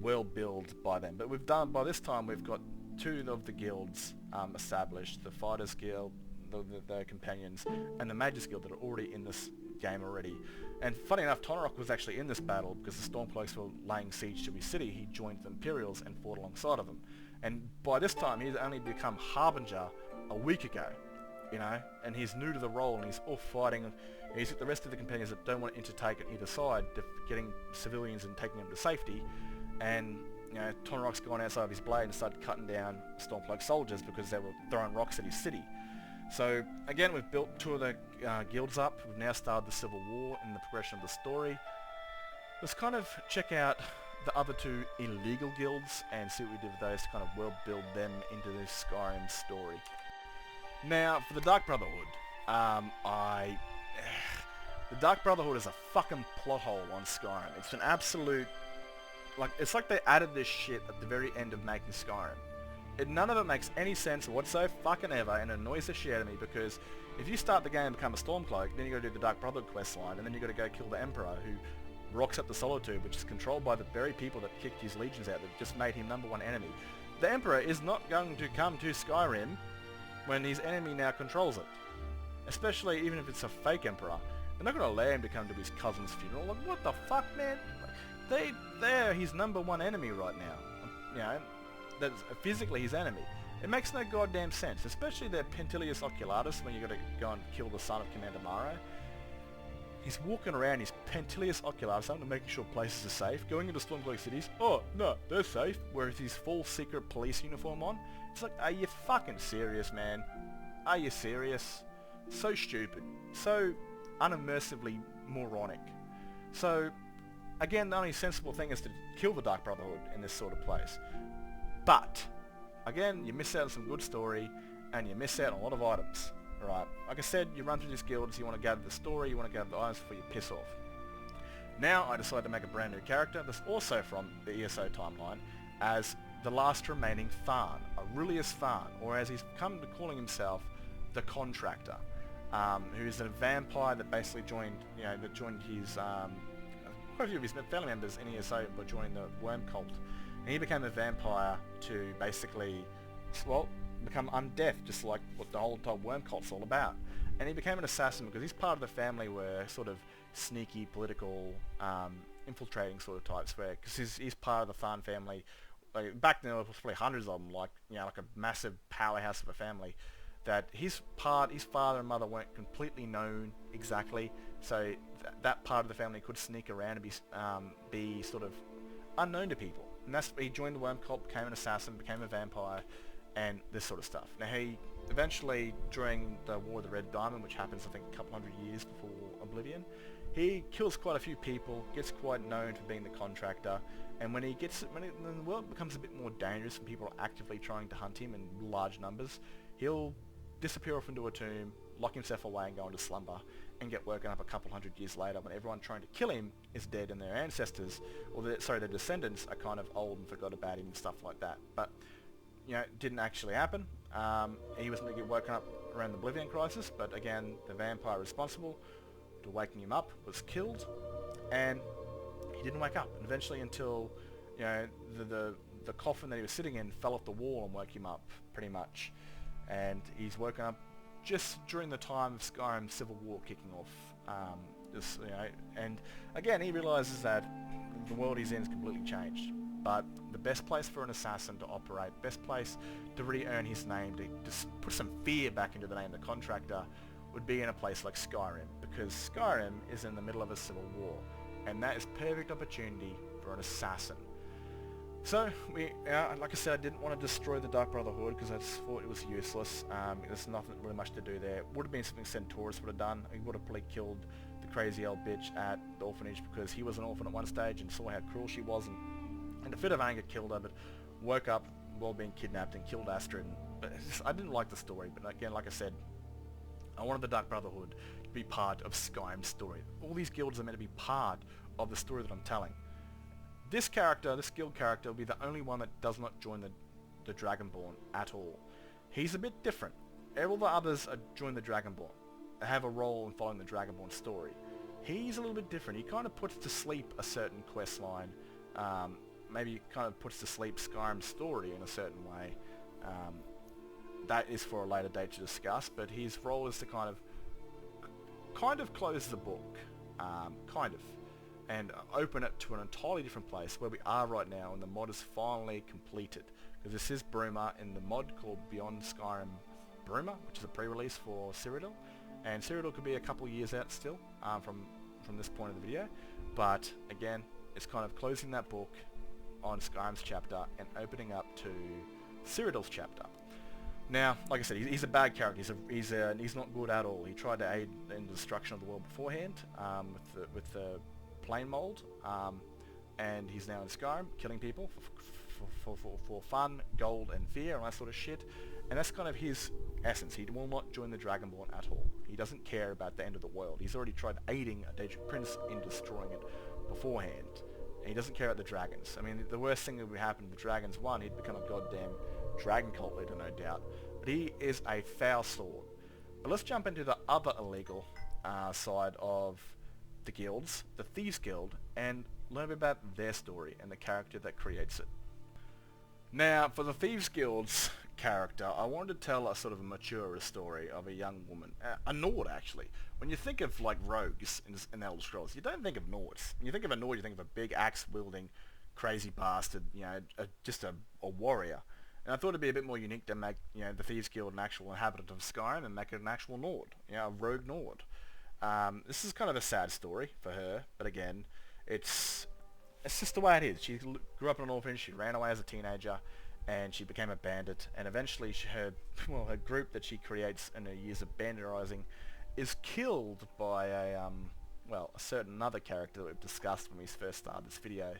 world build by them. But by this time we've got 2 of the guilds established, the Fighters Guild, the Companions, and the Mages Guild that are already in this game already. And funny enough, Tonarok was actually in this battle because the Stormcloaks were laying siege to his city. He joined the Imperials and fought alongside of them. And by this time he's only become Harbinger a week ago, you know, and he's new to the role and he's all fighting. He's got the rest of the Companions that don't want to intertake at either side, getting civilians and taking them to safety. And you know, Tonarok's gone outside of his blade and started cutting down Stormcloak soldiers because they were throwing rocks at his city. So again, we've built 2 of the guilds up. We've now started the Civil War and the progression of the story. Let's kind of check out the other 2 illegal guilds and see what we do with those to kind of world build them into this Skyrim story. Now, for the Dark Brotherhood, the Dark Brotherhood is a fucking plot hole on Skyrim. It's an absolute, it's like they added this shit at the very end of making Skyrim. None of it makes any sense whatsoever fucking ever, and it annoys the shit out of me because if you start the game and become a Stormcloak, then you got to do the Dark Brotherhood quest line, and then you got to go kill the Emperor, who rocks up the Solitude, which is controlled by the very people that kicked his legions out, that just made him #1 enemy. The Emperor is not going to come to Skyrim when his enemy now controls it. Especially even if it's a fake Emperor. They're not going to allow him to come to his cousin's funeral. Like, what the fuck, man? They're his #1 enemy right now. You know, that's physically his enemy. It makes no goddamn sense, especially their Pentilius Oculatus when you got to go and kill the son of Commander Maro. He's walking around his Pentilius Oculatus, making sure places are safe, going into Stormcloak cities. Oh, no, they're safe. Whereas his full secret police uniform on. It's like, are you fucking serious, man? Are you serious? So stupid. So unimmersively moronic. So, again, the only sensible thing is to kill the Dark Brotherhood in this sort of place. But, again, you miss out on some good story, and you miss out on a lot of items. Right? Like I said, you run through these guilds, you want to gather the story, you want to gather the items before you piss off. Now, I decided to make a brand new character that's also from the ESO timeline, as the last remaining Tharn, Aurelius Tharn, or as he's come to calling himself, the Contractor, who's a vampire that basically joined his, quite a few of his family members in ESO by joining the Worm Cult. And he became a vampire to basically, well, become undeaf, just like what the whole entire Worm Cult's all about. And he became an assassin because he's part of the family where sort of sneaky, political, infiltrating sort of types, because he's part of the Tharn family. Like, back then there was probably hundreds of them, like a massive powerhouse of a family. That his father and mother weren't completely known exactly, so that part of the family could sneak around and be sort of unknown to people. And he joined the Worm Cult, became an assassin, became a vampire, and this sort of stuff. Now he eventually, during the War of the Red Diamond, which happens I think a couple hundred years before Oblivion, he kills quite a few people, gets quite known for being the Contractor, and when the world becomes a bit more dangerous and people are actively trying to hunt him in large numbers, he'll disappear off into a tomb, lock himself away and go into slumber, and get woken up a couple hundred years later when everyone trying to kill him is dead and their ancestors, or their descendants, are kind of old and forgot about him and stuff like that. But, it didn't actually happen. He was going to get woken up around the Oblivion Crisis, but again, the vampire responsible to waking him up was killed, and he didn't wake up. And eventually until, the the coffin that he was sitting in fell off the wall and woke him up, pretty much. And he's woken up just during the time of Skyrim's civil war kicking off. And again, he realizes that the world he's in is completely changed. But the best place for an assassin to operate, best place to really earn his name, to just put some fear back into the name of the contractor, would be in a place like Skyrim, because Skyrim is in the middle of a civil war, and that is perfect opportunity for an assassin. So, like I said, I didn't want to destroy the Dark Brotherhood because I just thought it was useless. There's nothing really much to do there. Would have been something Senturos would have done. He would have probably killed the crazy old bitch at the orphanage because he was an orphan at one stage and saw how cruel she was, and in a fit of anger killed her, but woke up while being kidnapped and killed Astrid. But I didn't like the story, but again, like I said, I wanted the Dark Brotherhood to be part of Skyrim's story. All these guilds are meant to be part of the story that I'm telling. This character, this guild character, will be the only one that does not join the Dragonborn at all. He's a bit different. All the others join the Dragonborn. They have a role in following the Dragonborn story. He's a little bit different. He kind of puts to sleep a certain quest line. Maybe kind of puts to sleep Skyrim's story in a certain way. That is for a later date to discuss, but his role is to kind of close the book. And open it to an entirely different place where we are right now, and the mod is finally completed. Because this is Bruma in the mod called Beyond Skyrim Bruma, which is a pre-release for Cyrodiil, and Cyrodiil could be a couple of years out still from this point of the video. But again, it's kind of closing that book on Skyrim's chapter and opening up to Cyrodiil's chapter. Now, like I said, he's a bad character. He's not good at all. He tried to aid in the destruction of the world beforehand with the plane mold, and he's now in Skyrim killing people for fun, gold and fear and that sort of shit, and that's kind of his essence. He will not join the Dragonborn at all. He doesn't care about the end of the world. He's already tried aiding a Daedric prince in destroying it beforehand, and he doesn't care about the dragons. I mean, the worst thing that would happen to the dragons, one, he'd become a goddamn dragon cult leader, no doubt, but he is a foul sword. But let's jump into the other illegal side of the guilds, the Thieves Guild, and learn a bit about their story and the character that creates it. Now, for the Thieves Guild's character, I wanted to tell a sort of a mature story of a young woman, a Nord actually. When you think of like rogues in Elder Scrolls, you don't think of Nords. When you think of a Nord, you think of a big axe-wielding, crazy bastard, just a warrior. And I thought it'd be a bit more unique to make, the Thieves Guild an actual inhabitant of Skyrim and make it an actual Nord, a rogue Nord. This is kind of a sad story for her, but again, it's just the way it is. She grew up in an orphanage, she ran away as a teenager, and she became a bandit, and eventually her group that she creates in her years of banditizing is killed by a certain other character that we've discussed when we first started this video,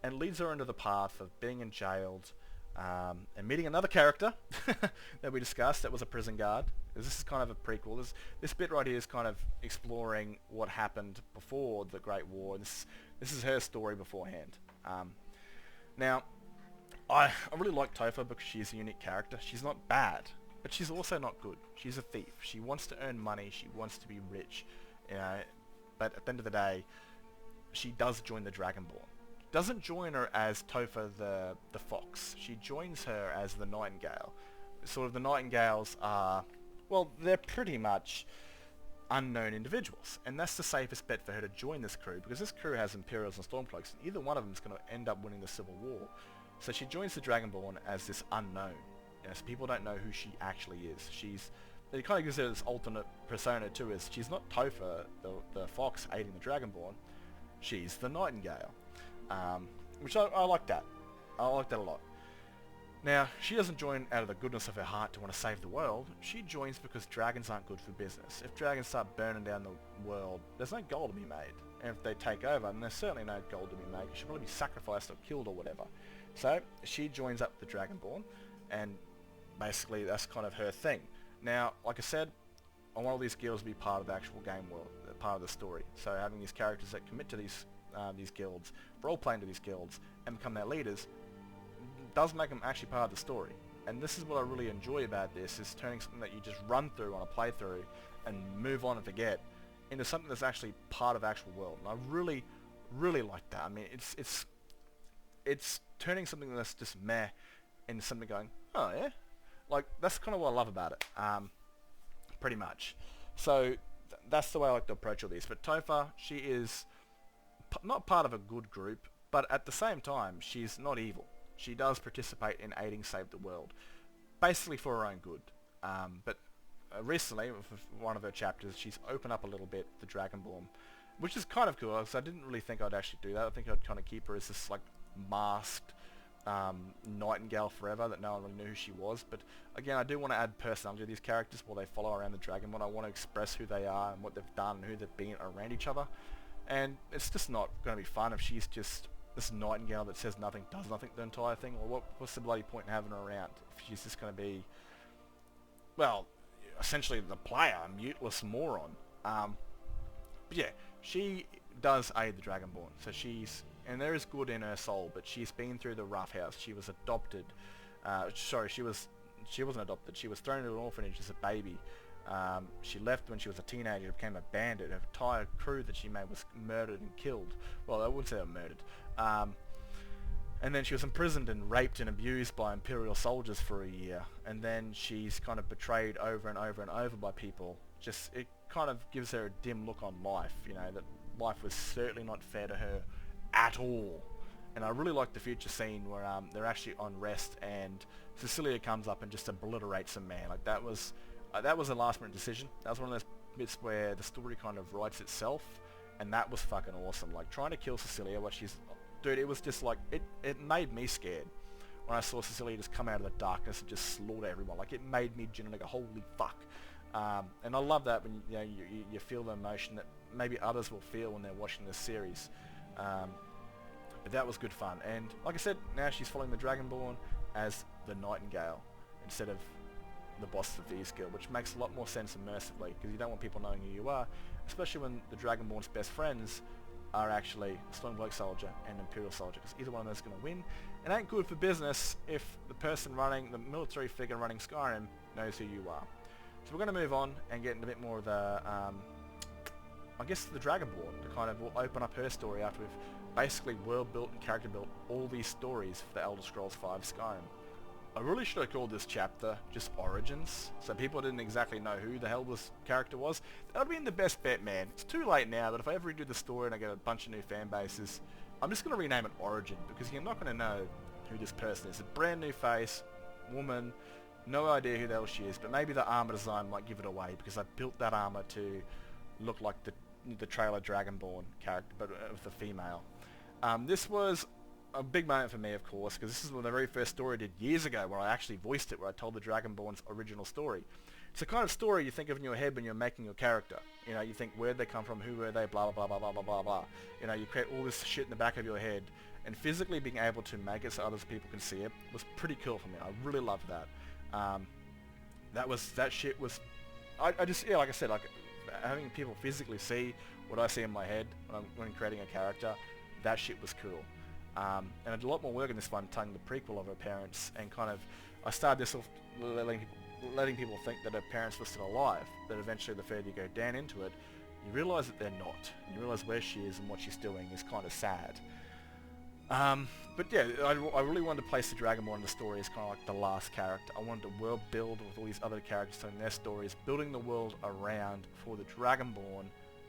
and leads her into the path of being jailed, and meeting another character that we discussed that was a prison guard. This is kind of a prequel. This bit right here is kind of exploring what happened before the Great War. This is her story beforehand. Now, I really like Topher because she's a unique character. She's not bad, but she's also not good. She's a thief. She wants to earn money. She wants to be rich. But at the end of the day, she does join the Dragonborn. Doesn't join her as Topher the fox. She joins her as the Nightingale. Sort of the Nightingales are, well, they're pretty much unknown individuals, and that's the safest bet for her to join this crew, because this crew has Imperials and Stormcloaks, and either one of them is going to end up winning the Civil War. So she joins the Dragonborn as this unknown. So people don't know who she actually is. It kind of gives her this alternate persona too, as she's not Topher, the fox aiding the Dragonborn. She's the Nightingale. Which I like that. I like that a lot. Now, she doesn't join out of the goodness of her heart to want to save the world. She joins because dragons aren't good for business. If dragons start burning down the world, there's no gold to be made. And if they take over, then there's certainly no gold to be made. She'll probably be sacrificed or killed or whatever. So, she joins up the Dragonborn, and basically that's kind of her thing. Now, like I said, I want all these guilds to be part of the actual game world, part of the story. So having these characters that commit to these guilds, role-playing to these guilds, and become their leaders, does make them actually part of the story. And this is what I really enjoy about this, is turning something that you just run through on a playthrough and move on and forget into something that's actually part of the actual world. And I really, really like that. I mean, it's turning something that's just meh into something going, oh yeah, like that's kind of what I love about it, pretty much. So that's the way I like to approach all these. But Topher, she is not part of a good group, but at the same time, she's not evil. She does participate in aiding save the world, basically for her own good. But recently, with one of her chapters, she's opened up a little bit the Dragonborn, which is kind of cool, because I didn't really think I'd actually do that. I think I'd kind of keep her as this like masked Nightingale forever, that no one really knew who she was. But again, I do want to add personality to these characters while they follow around the Dragonborn. I want to express who they are and what they've done and who they've been around each other. And it's just not going to be fun if she's just this Nightingale that says nothing, does nothing the entire thing. Or what's the bloody point in having her around if she's just going to be, well, essentially the player, a muteless moron. But yeah, she does aid the Dragonborn. So and there is good in her soul, but she's been through the rough house. She was adopted. She wasn't adopted. She was thrown into an orphanage as a baby. She left when she was a teenager, became a bandit. Her entire crew that she made was murdered and killed. Well, I wouldn't say they were murdered. And then she was imprisoned and raped and abused by Imperial soldiers for a year. And then she's kind of betrayed over and over and over by people. It kind of gives her a dim look on life, that life was certainly not fair to her at all. And I really like the future scene where they're actually on rest and Cecilia comes up and just obliterates a man. Like that was a last minute decision. That was one of those bits where the story kind of writes itself, and that was fucking awesome. Like trying to kill Cecilia while dude, it was just like, it made me scared when I saw Cecilia just come out of the darkness and just slaughter everyone. Like it made me genuinely go, holy fuck. And I love that when you feel the emotion that maybe others will feel when they're watching this series. But that was good fun. And like I said, now she's following the Dragonborn as the Nightingale instead of the boss of the Guild, which makes a lot more sense immersively, because you don't want people knowing who you are, especially when the Dragonborn's best friends are actually Stormblood Soldier and Imperial Soldier, because either one of those is going to win. It ain't good for business if the military figure running Skyrim knows who you are. So we're going to move on and get into a bit more of the, I guess, the Dragonborn, to kind of will open up her story after we've basically world built and character built all these stories for the Elder Scrolls V Skyrim. I really should have called this chapter just Origins, so people didn't exactly know who the hell this character was. That would have been the best bet, man. It's too late now, but if I ever redo the story and I get a bunch of new fan bases, I'm just going to rename it Origin, because you're not going to know who this person is. A brand new face, woman, no idea who the hell she is, but maybe the armor design might give it away, because I built that armor to look like the trailer Dragonborn character, but with a female. This was a big moment for me, of course, because this is the very first story I did years ago, where I actually voiced it, where I told the Dragonborn's original story. It's the kind of story you think of in your head when you're making your character. You think, where'd they come from, who were they, blah, blah, blah, blah, blah, blah, blah. You create all this shit in the back of your head, and physically being able to make it so other people can see it was pretty cool for me. I really loved that. That shit was, like I said, like having people physically see what I see in my head when I'm creating a character, that shit was cool. And I did a lot more work in this one, telling the prequel of her parents, and I started this off letting people think that her parents were still alive, but eventually the further you go down into it, you realise that they're not. You realise where she is and what she's doing is kind of sad. But yeah, I really wanted to place the Dragonborn in the story as kind of like the last character. I wanted to world build with all these other characters telling their stories, building the world around before the Dragonborn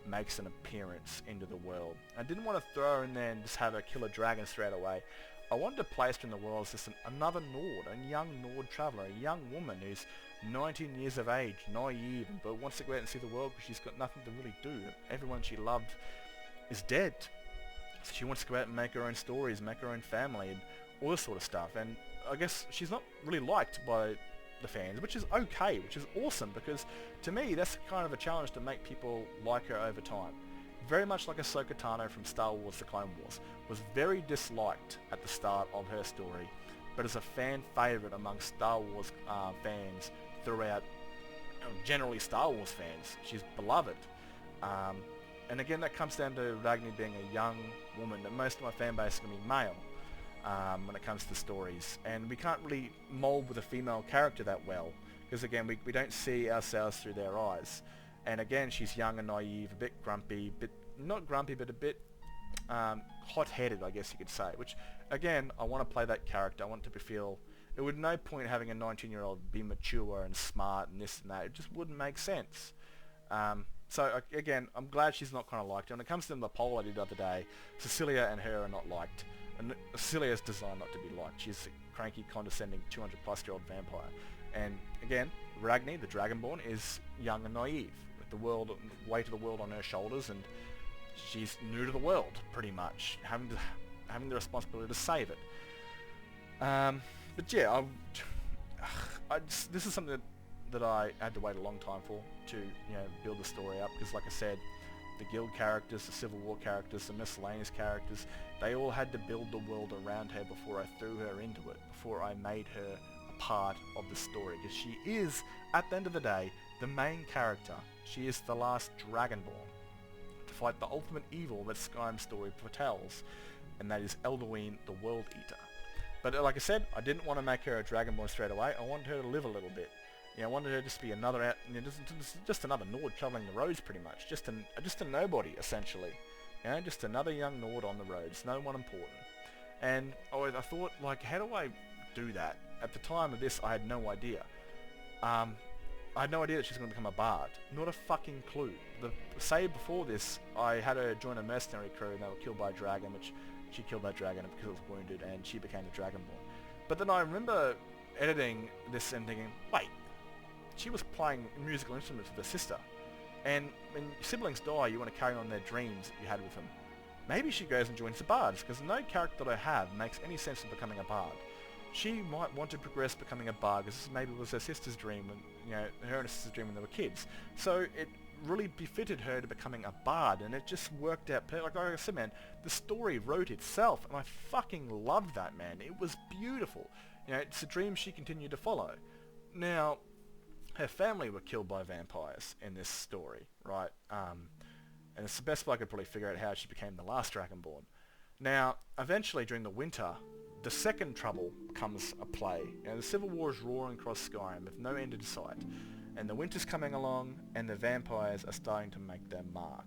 makes an appearance into the world. I didn't want to throw her in there and just have her kill a dragon straight away. I wanted to place her in the world as just another Nord, a young Nord traveller, a young woman who's 19 years of age, naive, but wants to go out and see the world because she's got nothing to really do. Everyone she loved is dead. So she wants to go out and make her own stories, make her own family, and all this sort of stuff. And I guess she's not really liked by the fans, which is okay, which is awesome, because to me that's kind of a challenge to make people like her over time. Very much like Ahsoka Tano from Star Wars The Clone Wars, was very disliked at the start of her story, but is a fan favourite among Star Wars fans throughout, generally Star Wars fans. She's beloved. And again, that comes down to Ragni being a young woman, that most of my fan base is going to be male when it comes to stories. And we can't really mould with a female character that well, because again, we don't see ourselves through their eyes. And again, she's young and naive, a bit grumpy, not grumpy, but a bit hot-headed, I guess you could say, which, again, I want to play that character. I want it to feel... It would no point having a 19-year-old be mature and smart and this and that. It just wouldn't make sense. So, again, I'm glad she's not kind of liked. When it comes to the poll I did the other day, Cecilia and her are not liked. And Cecilia's designed not to be liked. She's a cranky, condescending, 200-plus-year-old vampire. And, again, Ragni, the Dragonborn, is young and naive. With the weight of the world on her shoulders, and she's new to the world, pretty much, having the responsibility to save it. But yeah, this is something that I had to wait a long time for to build the story up, because like I said, the guild characters, the Civil War characters, the miscellaneous characters, they all had to build the world around her before I threw her into it, before I made her a part of the story, because she is, at the end of the day, the main character. She is the last Dragonborn to fight the ultimate evil that Skyrim's story foretells, and that is Elderween, the World Eater. But like I said, I didn't want to make her a Dragonborn straight away. I wanted her to live a little bit. I wanted her just to be another, just another Nord traveling the roads, pretty much. Just a nobody, essentially. Just another young Nord on the roads, no one important. And I thought, like, how do I do that? At the time of this, I had no idea. I had no idea that she's going to become a bard. Not a fucking clue. Say before this, I had her join a mercenary crew and they were killed by a dragon, which she killed that dragon because it was wounded, and she became the Dragonborn. But then I remember editing this and thinking, wait, she was playing musical instruments with her sister. And when siblings die, you want to carry on their dreams that you had with them. Maybe she goes and joins the bards, because no character that I have makes any sense of becoming a bard. She might want to progress becoming a bard, because maybe it was her sister's dream, and her and her sister's dream when they were kids. So it really befitted her to becoming a bard, and it just worked out perfect. Like I said, man, the story wrote itself, and I fucking loved that, man. It was beautiful. It's a dream she continued to follow. Now, her family were killed by vampires in this story, right? And it's the best way I could probably figure out how she became the last Dragonborn. Now, eventually during the winter, the second trouble comes a play. The Civil War is roaring across Skyrim with no end in sight. And the winter's coming along, and the vampires are starting to make their mark.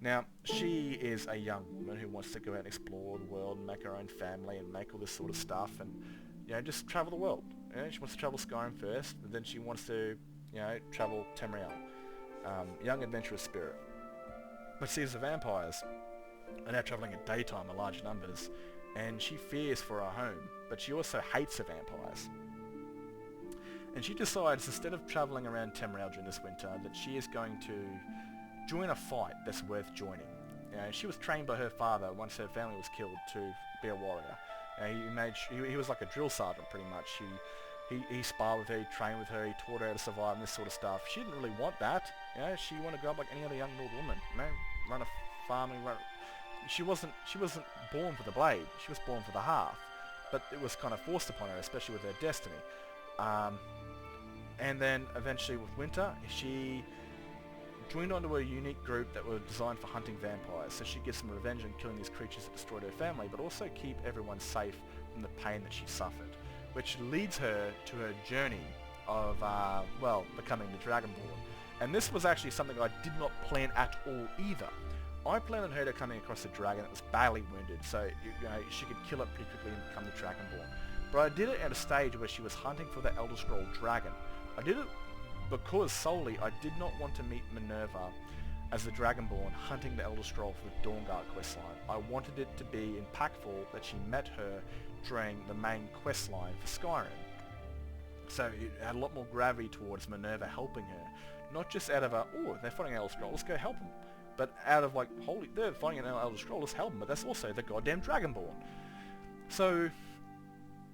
Now, she is a young woman who wants to go out and explore the world and make her own family and make all this sort of stuff and, just travel the world. She wants to travel Skyrim first, but then she wants to, travel Tamriel. Young adventurous spirit. But sees the vampires are now travelling at daytime in large numbers, and she fears for her home, but she also hates the vampires. And she decides, instead of travelling around Tamriel during this winter, that she is going to join a fight that's worth joining. She was trained by her father once her family was killed to be a warrior. He was like a drill sergeant, pretty much. He sparred with her, he trained with her, he taught her how to survive and this sort of stuff. She didn't really want that. She wanted to grow up like any other young Nord woman. Run a farming. She wasn't born for the blade. She was born for the hearth. But it was kind of forced upon her, especially with her destiny. And then eventually with winter, she joined onto a unique group that were designed for hunting vampires. So she gets some revenge on killing these creatures that destroyed her family, but also keep everyone safe from the pain that she suffered. Which leads her to her journey of, becoming the Dragonborn. And this was actually something I did not plan at all either. I planned on her coming across a dragon that was badly wounded, so she could kill it pretty quickly and become the Dragonborn. But I did it at a stage where she was hunting for the Elder Scroll dragon. I did it because solely I did not want to meet Minerva as the Dragonborn hunting the Elder Scroll for the Dawnguard questline. I wanted it to be impactful that she met her during the main questline for Skyrim. So it had a lot more gravity towards Minerva helping her. Not just out of they're finding an Elder Scroll, let's go help them. But out of they're finding an Elder Scroll, let's help them. But that's also the goddamn Dragonborn. So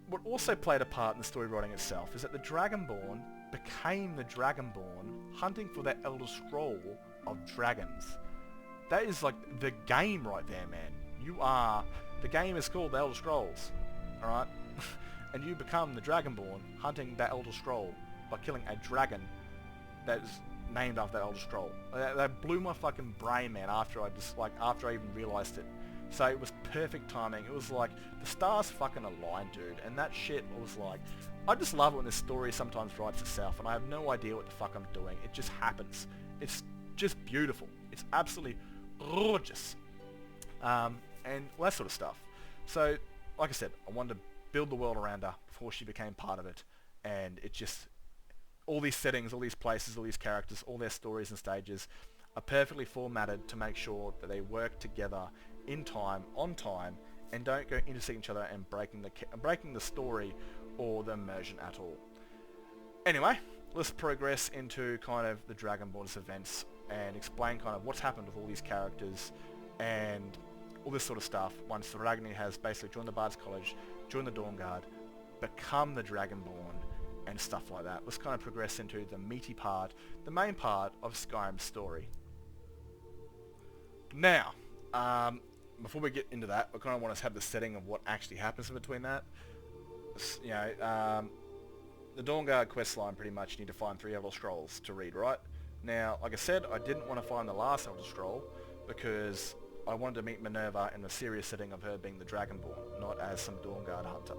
what also played a part in the story writing itself is that the Dragonborn became the Dragonborn hunting for that Elder Scroll of dragons. That is like the game right there, man. The game is called the Elder Scrolls, alright? And you become the Dragonborn hunting that Elder Scroll by killing a dragon that is named after that Elder Scroll. That blew my fucking brain, man, after I even realized it. So it was perfect timing. It was like, the stars fucking aligned, dude. And that shit was like, I just love it when this story sometimes writes itself and I have no idea what the fuck I'm doing. It just happens. It's just beautiful. It's absolutely gorgeous. and all that sort of stuff. So, like I said, I wanted to build the world around her before she became part of it, and it just, all these settings, all these places, all these characters, all their stories and stages are perfectly formatted to make sure that they work together in time, on time, and don't go intersect each other and breaking the story or the immersion at all. Anyway, let's progress into kind of the Dragonborn's events and explain kind of what's happened with all these characters and all this sort of stuff once Ragni has basically joined the Bard's College, joined the Dawnguard, become the Dragonborn, and stuff like that. Let's kind of progress into the meaty part, the main part of Skyrim's story. Now, before we get into that, I kind of want to have the setting of what actually happens in between that. You know, the Dawnguard questline, pretty much you need to find 3 Elder Scrolls to read, right? Now, like I said, I didn't want to find the last Elder Scroll because I wanted to meet Minerva in the serious setting of her being the Dragonborn, not as some Dawnguard hunter.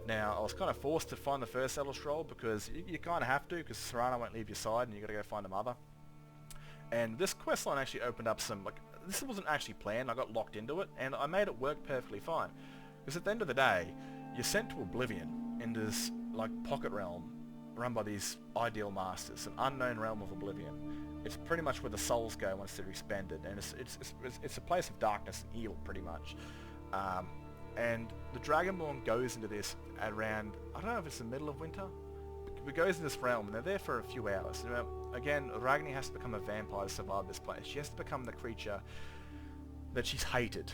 Now, I was kind of forced to find the first Elder Scroll because you kind of have to, because Serana won't leave your side and you got to go find a mother. And this questline actually opened up some, like, this wasn't actually planned, I got locked into it, and I made it work perfectly fine. Because at the end of the day, you're sent to Oblivion in this, like, pocket realm run by these ideal masters, an unknown realm of Oblivion. It's pretty much where the souls go once they're expended, and it's a place of darkness and evil, pretty much. And the Dragonborn goes into this around, I don't know if it's the middle of winter, but goes in this realm, and they're there for a few hours. You know, again, Ragni has to become a vampire to survive this place. She has to become the creature that she's hated.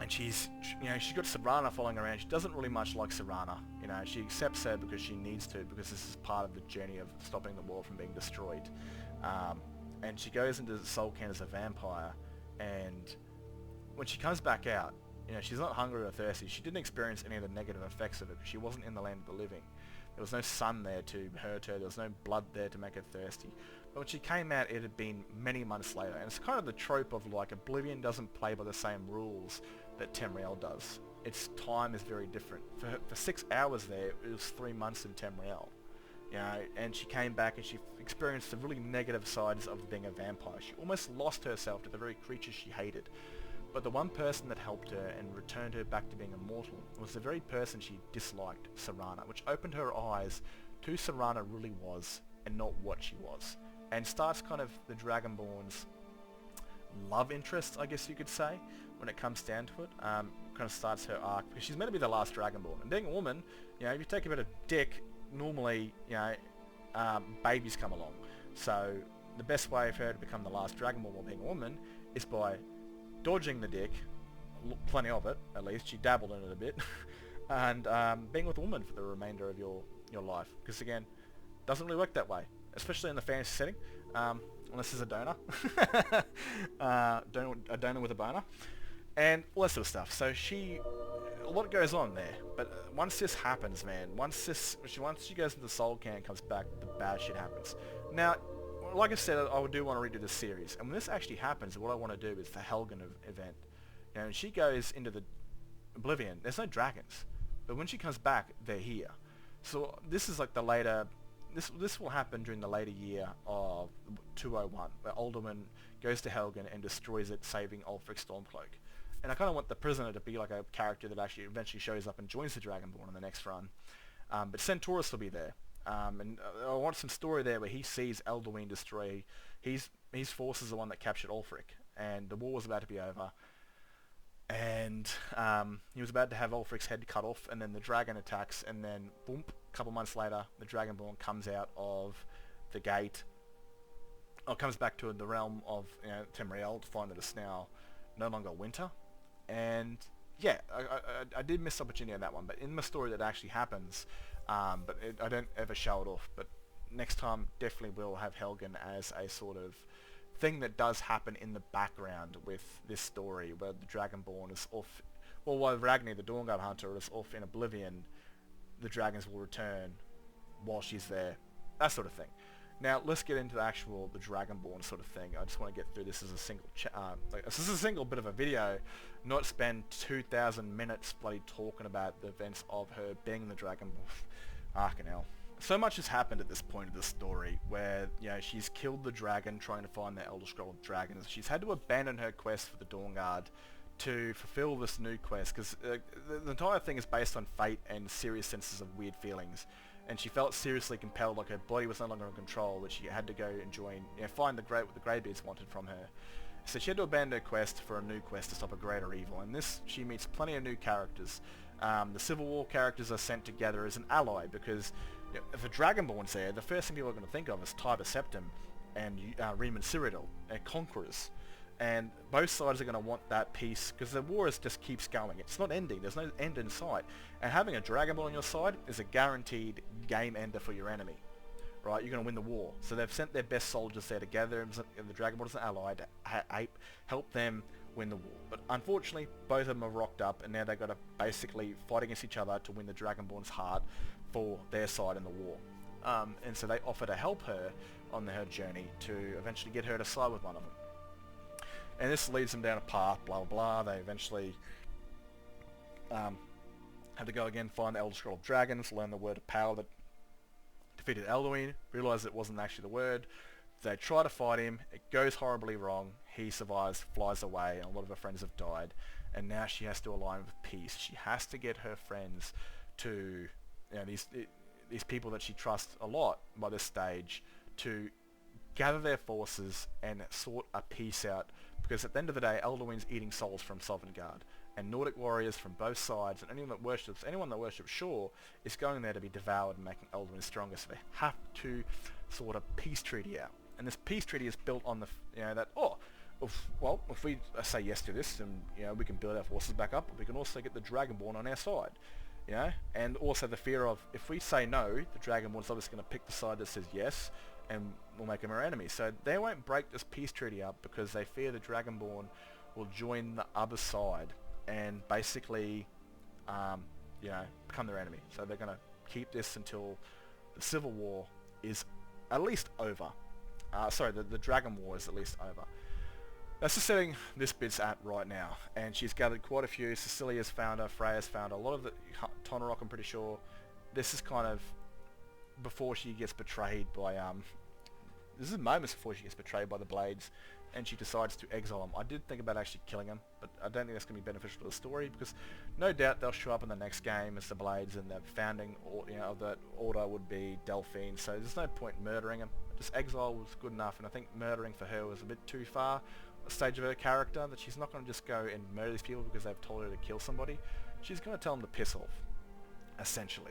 And she's got Serana following around. She doesn't really much like Serana. You know, she accepts her because she needs to, because this is part of the journey of stopping the world from being destroyed. And she goes into Solcan as a vampire, and when she comes back out, you know, she's not hungry or thirsty. She didn't experience any of the negative effects of it because she wasn't in the land of the living. There was no sun there to hurt her. There was no blood there to make her thirsty. But when she came out, it had been many months later. And it's kind of the trope of, like, Oblivion doesn't play by the same rules that Tamriel does. Its time is very different. For 6 hours there, it was 3 months in Tamriel. You know, and she came back and she experienced the really negative sides of being a vampire. She almost lost herself to the very creature she hated. But the one person that helped her and returned her back to being immortal was the very person she disliked, Serana, which opened her eyes to who Serana really was and not what she was. And starts kind of the Dragonborn's love interest, I guess you could say, when it comes down to it. Kind of starts her arc, because she's meant to be the last Dragonborn. And being a woman, you know, if you take a bit of dick, normally, you know, babies come along. So the best way for her to become the last Dragonborn while being a woman is by dodging the dick, plenty of it at least, she dabbled in it a bit, and being with a woman for the remainder of your life. Because again, doesn't really work that way, especially in the fantasy setting, unless there's a donor, a donor with a boner, and all that sort of stuff. So a lot goes on there, but once this happens, man, once she goes into the Soul Can and comes back, the bad shit happens. Now, like I said, I do want to redo this series, and when this actually happens, what I want to do is the Helgen event. You know, when she goes into the Oblivion, there's no dragons, but when she comes back, they're here. So this is like the later, this will happen during the later year of 201, where Alderman goes to Helgen and destroys it, saving Ulfric Stormcloak. And I kind of want the prisoner to be like a character that actually eventually shows up and joins the Dragonborn in the next run. But Senturos will be there. And I want some story there where he sees Elduin destroy his forces, the one that captured Ulfric, and the war was about to be over, and he was about to have Ulfric's head cut off, and then the dragon attacks, and then boom, a couple months later, the Dragonborn comes out of the gate, or comes back to the realm of, you know, Tamriel, to find that it's now no longer winter, and yeah, I did miss the opportunity on that one, but in the story that actually happens. But I don't ever show it off, but next time definitely will have Helgen as a sort of thing that does happen in the background with this story, where the Dragonborn is off, well, while Ragni, the Dawnguard hunter, is off in Oblivion, the dragons will return while she's there, that sort of thing. Now let's get into the Dragonborn sort of thing. I just want to get through this as a single this is a single bit of a video, not spend 2,000 minutes bloody talking about the events of her being the Dragonborn. Fucking hell. So much has happened at this point of the story, where, you know, she's killed the dragon trying to find the Elder Scroll of Dragons. She's had to abandon her quest for the Dawnguard to fulfill this new quest, because the entire thing is based on fate and serious senses of weird feelings, and she felt seriously compelled, like her body was no longer in control, that she had to go and join, find what the Greybeards wanted from her. So she had to abandon her quest for a new quest to stop a greater evil. And this, she meets plenty of new characters. The Civil War characters are sent together as an ally, because if a Dragonborn's there, the first thing people are going to think of is Tiber Septim and Riemann Cyrodiil, and conquerors. And both sides are going to want that peace, because the war just keeps going. It's not ending. There's no end in sight. And having a Dragonborn on your side is a guaranteed game ender for your enemy. Right? You're going to win the war. So they've sent their best soldiers there together, and the Dragonborn as an ally to help them win the war. But unfortunately, both of them are rocked up, and now they've got to basically fight against each other to win the Dragonborn's heart for their side in the war. And so they offer to help her on her journey to eventually get her to side with one of them. And this leads them down a path, blah blah blah. They eventually have to go again, find the Elder Scroll of Dragons, learn the word of power that defeated Elduin, realise it wasn't actually the word. They try to fight him, it goes horribly wrong, he survives, flies away, and a lot of her friends have died. And now she has to align with peace. She has to get her friends to, these people that she trusts a lot by this stage, to gather their forces and sort a peace out, because at the end of the day, Elduin's eating souls from Sovngarde, and Nordic warriors from both sides, and anyone that worships Shore is going there to be devoured and making Elduin stronger. So they have to sort a peace treaty out, and this peace treaty is built on the if we say yes to this, then we can build our forces back up, but we can also get the Dragonborn on our side. And also the fear of, if we say no, the Dragonborn's obviously going to pick the side that says yes, and we'll make them our enemy. So they won't break this peace treaty up, because they fear the Dragonborn will join the other side and basically, become their enemy. So they're going to keep this until the Civil War is at least over. The Dragon War is at least over. That's the setting this bit's at right now, and she's gathered quite a few. Cecilia's found her, Freya's found her, a lot of the Tonarok, I'm pretty sure. This is kind of before she gets betrayed by this is moments before she gets betrayed by the Blades, and she decides to exile them. I did think about actually killing them, but I don't think that's going to be beneficial to the story, because no doubt they'll show up in the next game as the Blades, and the founding of that order would be Delphine, so there's no point murdering them. Just exile was good enough, and I think murdering for her was a bit too far a stage of her character, that she's not going to just go and murder these people because they've told her to kill somebody. She's going to tell them to piss off, essentially.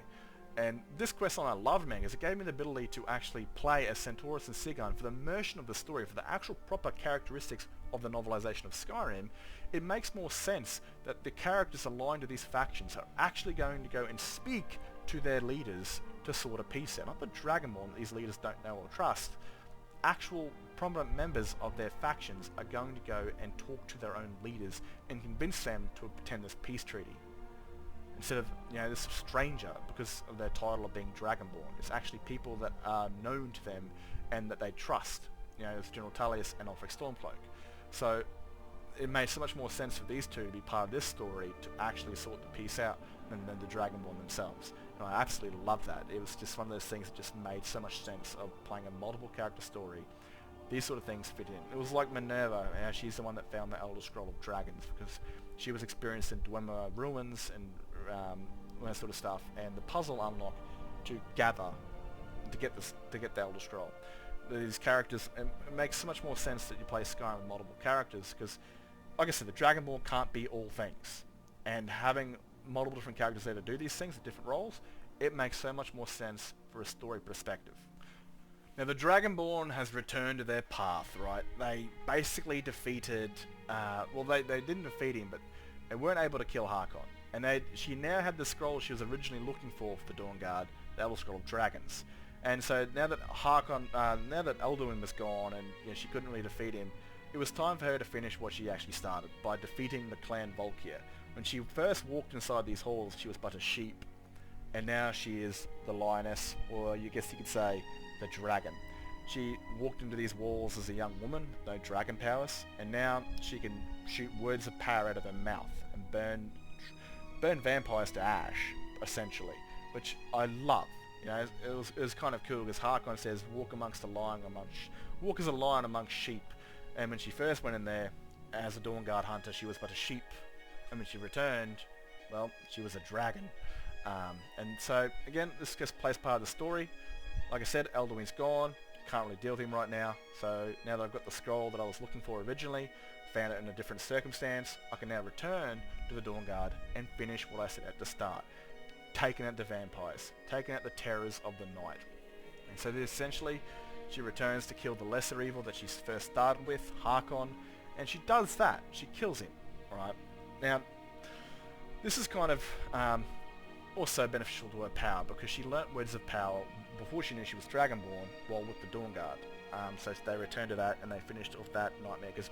And this quest line I loved, man, because it gave me the ability to actually play as Senturos and Sigurd for the immersion of the story, for the actual proper characteristics of the novelization of Skyrim. It makes more sense that the characters aligned to these factions are actually going to go and speak to their leaders to sort a peace out. Not the Dragonborn that these leaders don't know or trust. Actual prominent members of their factions are going to go and talk to their own leaders and convince them to attend this peace treaty. Instead of, this stranger, because of their title of being Dragonborn. It's actually people that are known to them and that they trust. It's General Tullius and Ulfric Stormcloak. So it made so much more sense for these two to be part of this story to actually sort the peace out than the Dragonborn themselves. And I absolutely love that. It was just one of those things that just made so much sense of playing a multiple character story. These sort of things fit in. It was like Minerva, she's the one that found the Elder Scroll of Dragons, because she was experienced in Dwemer ruins and that sort of stuff, and the puzzle unlock to gather to get the Elder Scroll. These characters, it makes so much more sense that you play Skyrim with multiple characters, because, like I said, the Dragonborn can't be all things, and having multiple different characters there to do these things at different roles, it makes so much more sense for a story perspective. Now the Dragonborn has returned to their path, right? They basically defeated, they didn't defeat him, but they weren't able to kill Harkon. And she now had the scroll she was originally looking for the Dawnguard, the Elder Scroll of Dragons. And so now that now that Elduin was gone and she couldn't really defeat him, it was time for her to finish what she actually started, by defeating the clan Volkir. When she first walked inside these halls, she was but a sheep, and now she is the lioness, or I guess you could say, the dragon. She walked into these walls as a young woman, no dragon powers, and now she can shoot words of power out of her mouth and burn vampires to ash, essentially, which I love. It was kind of cool, because Harkon says, walk as a lion amongst sheep, and when she first went in there, as a Dawn Guard hunter, she was but a sheep, and when she returned, well, she was a dragon. And so, again, this just plays part of the story. Like I said, Elduin's gone, can't really deal with him right now, so now that I've got the scroll that I was looking for originally, found it in a different circumstance, I can now return to the Dawn Guard and finish what I said at the start. Taking out the vampires, taking out the terrors of the night. And so essentially, she returns to kill the lesser evil that she first started with, Harkon, and she does that. She kills him. Right? Now, this is kind of also beneficial to her power, because she learnt words of power before she knew she was Dragonborn while with the Dawn Guard. So they returned to that and they finished off that nightmare, because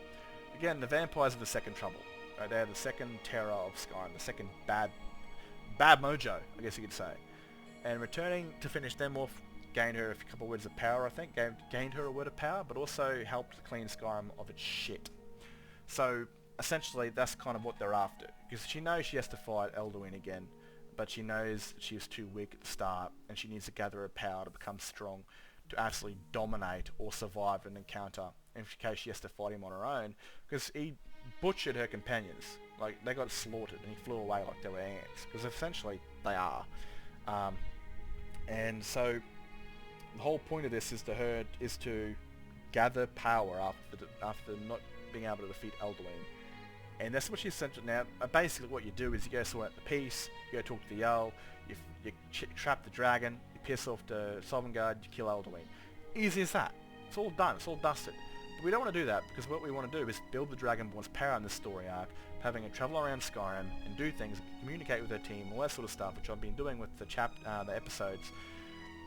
again, the vampires are the second trouble. Right? They're the second terror of Skyrim, the second bad mojo, I guess you could say. And returning to finish them off gained her a couple of words of power, I think. Gained her a word of power, but also helped clean Skyrim of its shit. So essentially, that's kind of what they're after, because she knows she has to fight Elduin again, but she knows she was too weak at the start, and she needs to gather her power to become strong, to absolutely dominate or survive an encounter, in case she has to fight him on her own, because he butchered her companions. Like, they got slaughtered, and he flew away like they were ants, because essentially they are. And so the whole point of this is to gather power after not being able to defeat Elduin. And that's what she's sent to now. Basically what you do is you go sort out the peace, you go talk to the Jarl, you trap the dragon, you piss off the Sovngarde, you kill Elduin. Easy as that. It's all done, it's all dusted. But we don't want to do that, because what we want to do is build the Dragonborn's power in this story arc, having her travel around Skyrim and do things, communicate with her team, all that sort of stuff, which I've been doing with the episodes,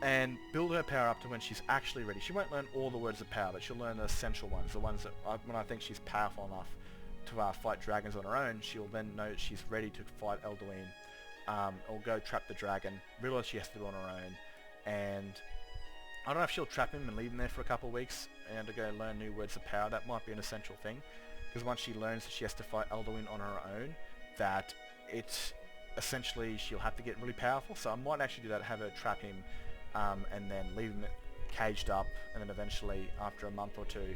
and build her power up to when she's actually ready. She won't learn all the words of power, but she'll learn the essential ones, the ones that when I think she's powerful enough to fight dragons on her own, she'll then know that she's ready to fight Elduin, or go trap the dragon, realize she has to do it on her own, and I don't know if she'll trap him and leave him there for a couple of weeks and to go learn new words of power. That might be an essential thing, because once she learns that she has to fight Elduin on her own, that it's essentially she'll have to get really powerful. So I might actually do that, have her trap him, and then leave him caged up, and then eventually after a month or two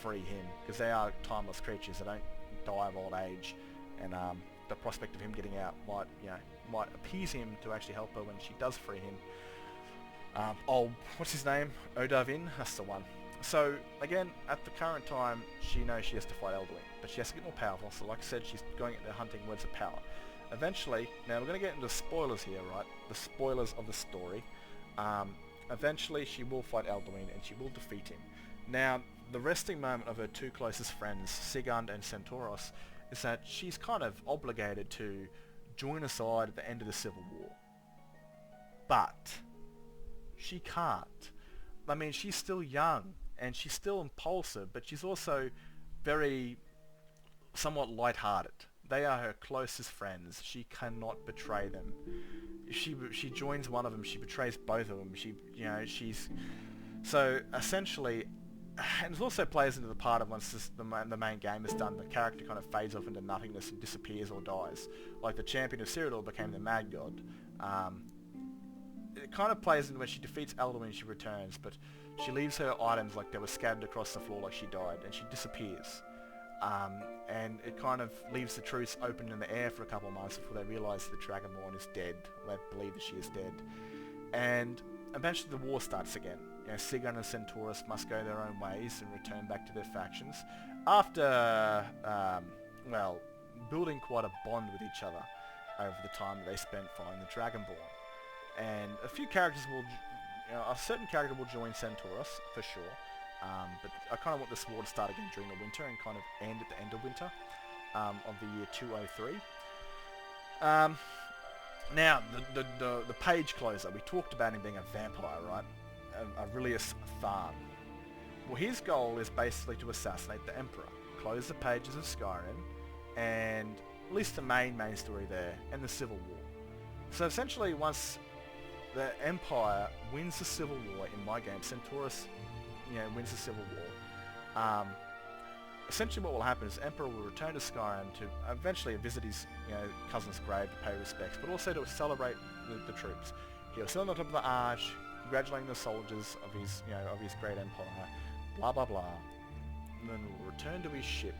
free him, because they are timeless creatures. They don't die of old age, and the prospect of him getting out might appease him to actually help her when she does free him. What's his name? Odavin? That's the one. So again, at the current time, she knows she has to fight Elduin, but she has to get more powerful. So like I said, she's going into hunting words of power. Eventually, now we're going to get into spoilers here, right? The spoilers of the story. Eventually, she will fight Elduin and she will defeat him. Now, the resting moment of her two closest friends, Sigurd and Senturos, is that she's kind of obligated to join a side at the end of the Civil War. But she can't. I mean, she's still young and she's still impulsive, but she's also very somewhat light-hearted. They are her closest friends. She cannot betray them. If she joins one of them, she betrays both of them. She's so essentially, and it also plays into the part of once the main game is done, the character kind of fades off into nothingness and disappears or dies. Like the champion of Cyrodiil became the Mad God. It kind of plays into when she defeats Elduin, she returns, but she leaves her items like they were scattered across the floor like she died, and she disappears. And it kind of leaves the truce open in the air for a couple of months before they realise the Dragonborn is dead. They believe that she is dead. And eventually the war starts again. Sigurd and Senturos must go their own ways and return back to their factions after, building quite a bond with each other over the time that they spent fighting the Dragonborn. And a few characters a certain character will join Senturos, for sure. But I kind of want this war to start again during the winter and kind of end at the end of winter of the year 203. Now, the page closer, we talked about him being a vampire, right? Aurelius Tharn. Well, his goal is basically to assassinate the Emperor, close the pages of Skyrim, and at least the main story there, and the Civil War. So essentially, once the Empire wins the Civil War in my game, Senturos wins the Civil War. Essentially what will happen is Emperor will return to Skyrim to eventually visit his cousin's grave to pay respects, but also to celebrate the troops. He'll sit on the top of the arch, congratulating the soldiers of his great empire, blah blah blah. And then will return to his ship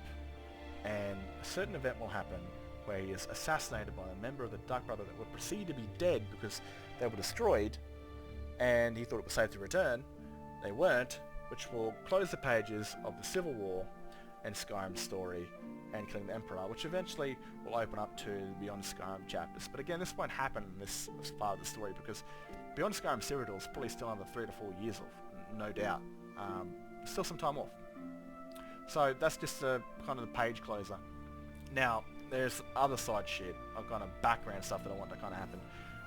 and a certain event will happen where he is assassinated by a member of the Dark Brother that were perceived to be dead because they were destroyed, and he thought it was safe to return. They weren't, which will close the pages of the Civil War and Skyrim's story and killing the Emperor, which eventually will open up to Beyond Skyrim chapters. But again, this won't happen in this part of the story because Beyond Skyrim Cyrodiil is probably still another 3 to 4 years off, no doubt. Still some time off. So that's just a kind of the page closer. Now, there's other side shit, kind of background stuff that I want to kind of happen,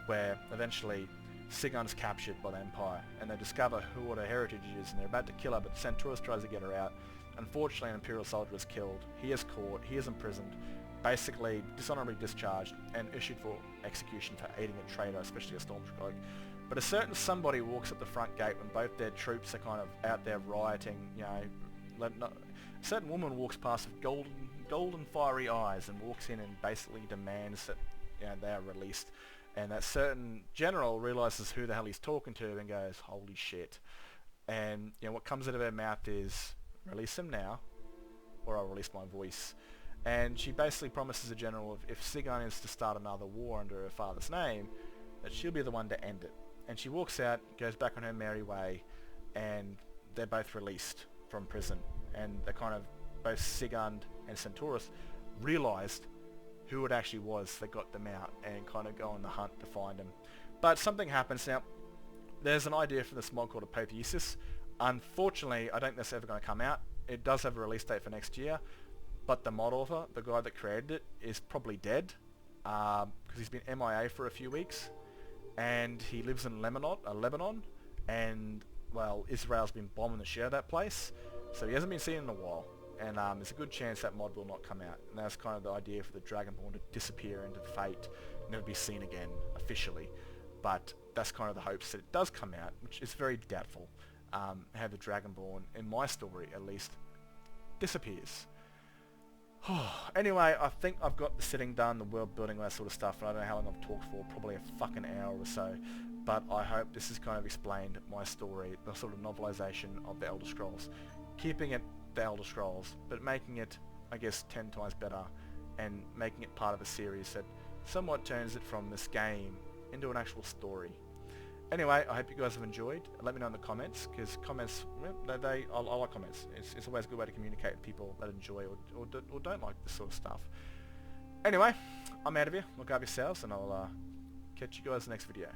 where eventually Sigund's captured by the Empire, and they discover what her heritage is, and they're about to kill her, but Senturos tries to get her out. Unfortunately, an Imperial soldier is killed. He is caught, he is imprisoned, basically dishonorably discharged, and issued for execution for aiding a traitor, especially a Stormcloak. But a certain somebody walks up the front gate when both their troops are kind of out there rioting, you know. A certain woman walks past with golden fiery eyes and walks in and basically demands that, you know, they are released. And that certain general realizes who the hell he's talking to and goes, holy shit. And, you know, what comes out of her mouth is, release him now, or I'll release my voice. And she basically promises the general if Sigurd is to start another war under her father's name, that she'll be the one to end it. And she walks out, goes back on her merry way, and they're both released from prison. And they kind of, both Sigurd and Senturos realized who it actually was that got them out and kind of go on the hunt to find him. But something happens. Now, there's an idea for this mod called Apotheosis. Unfortunately, I don't think that's ever going to come out. It does have a release date for next year, but the mod author, the guy that created it, is probably dead because he's been MIA for a few weeks, and he lives in Lebanon, and, well, Israel's been bombing the shit out of that place, so he hasn't been seen in a while. And there's a good chance that mod will not come out. And that's kind of the idea for the Dragonborn to disappear into fate, never be seen again officially. But that's kind of the hopes that it does come out, which is very doubtful. How the Dragonborn, in my story at least, disappears. Anyway, I think I've got the setting done, the world building, all that sort of stuff. And I don't know how long I've talked for, probably a fucking hour or so. But I hope this has kind of explained my story, the sort of novelization of the Elder Scrolls. Keeping it the Elder Scrolls, but making it, I guess, 10 times better, and making it part of a series that somewhat turns it from this game into an actual story. Anyway, I hope you guys have enjoyed. Let me know in the comments, because comments, well, I like comments. It's always a good way to communicate with people that enjoy or don't like this sort of stuff. Anyway, I'm out of here. Look after yourselves, and I'll catch you guys in the next video.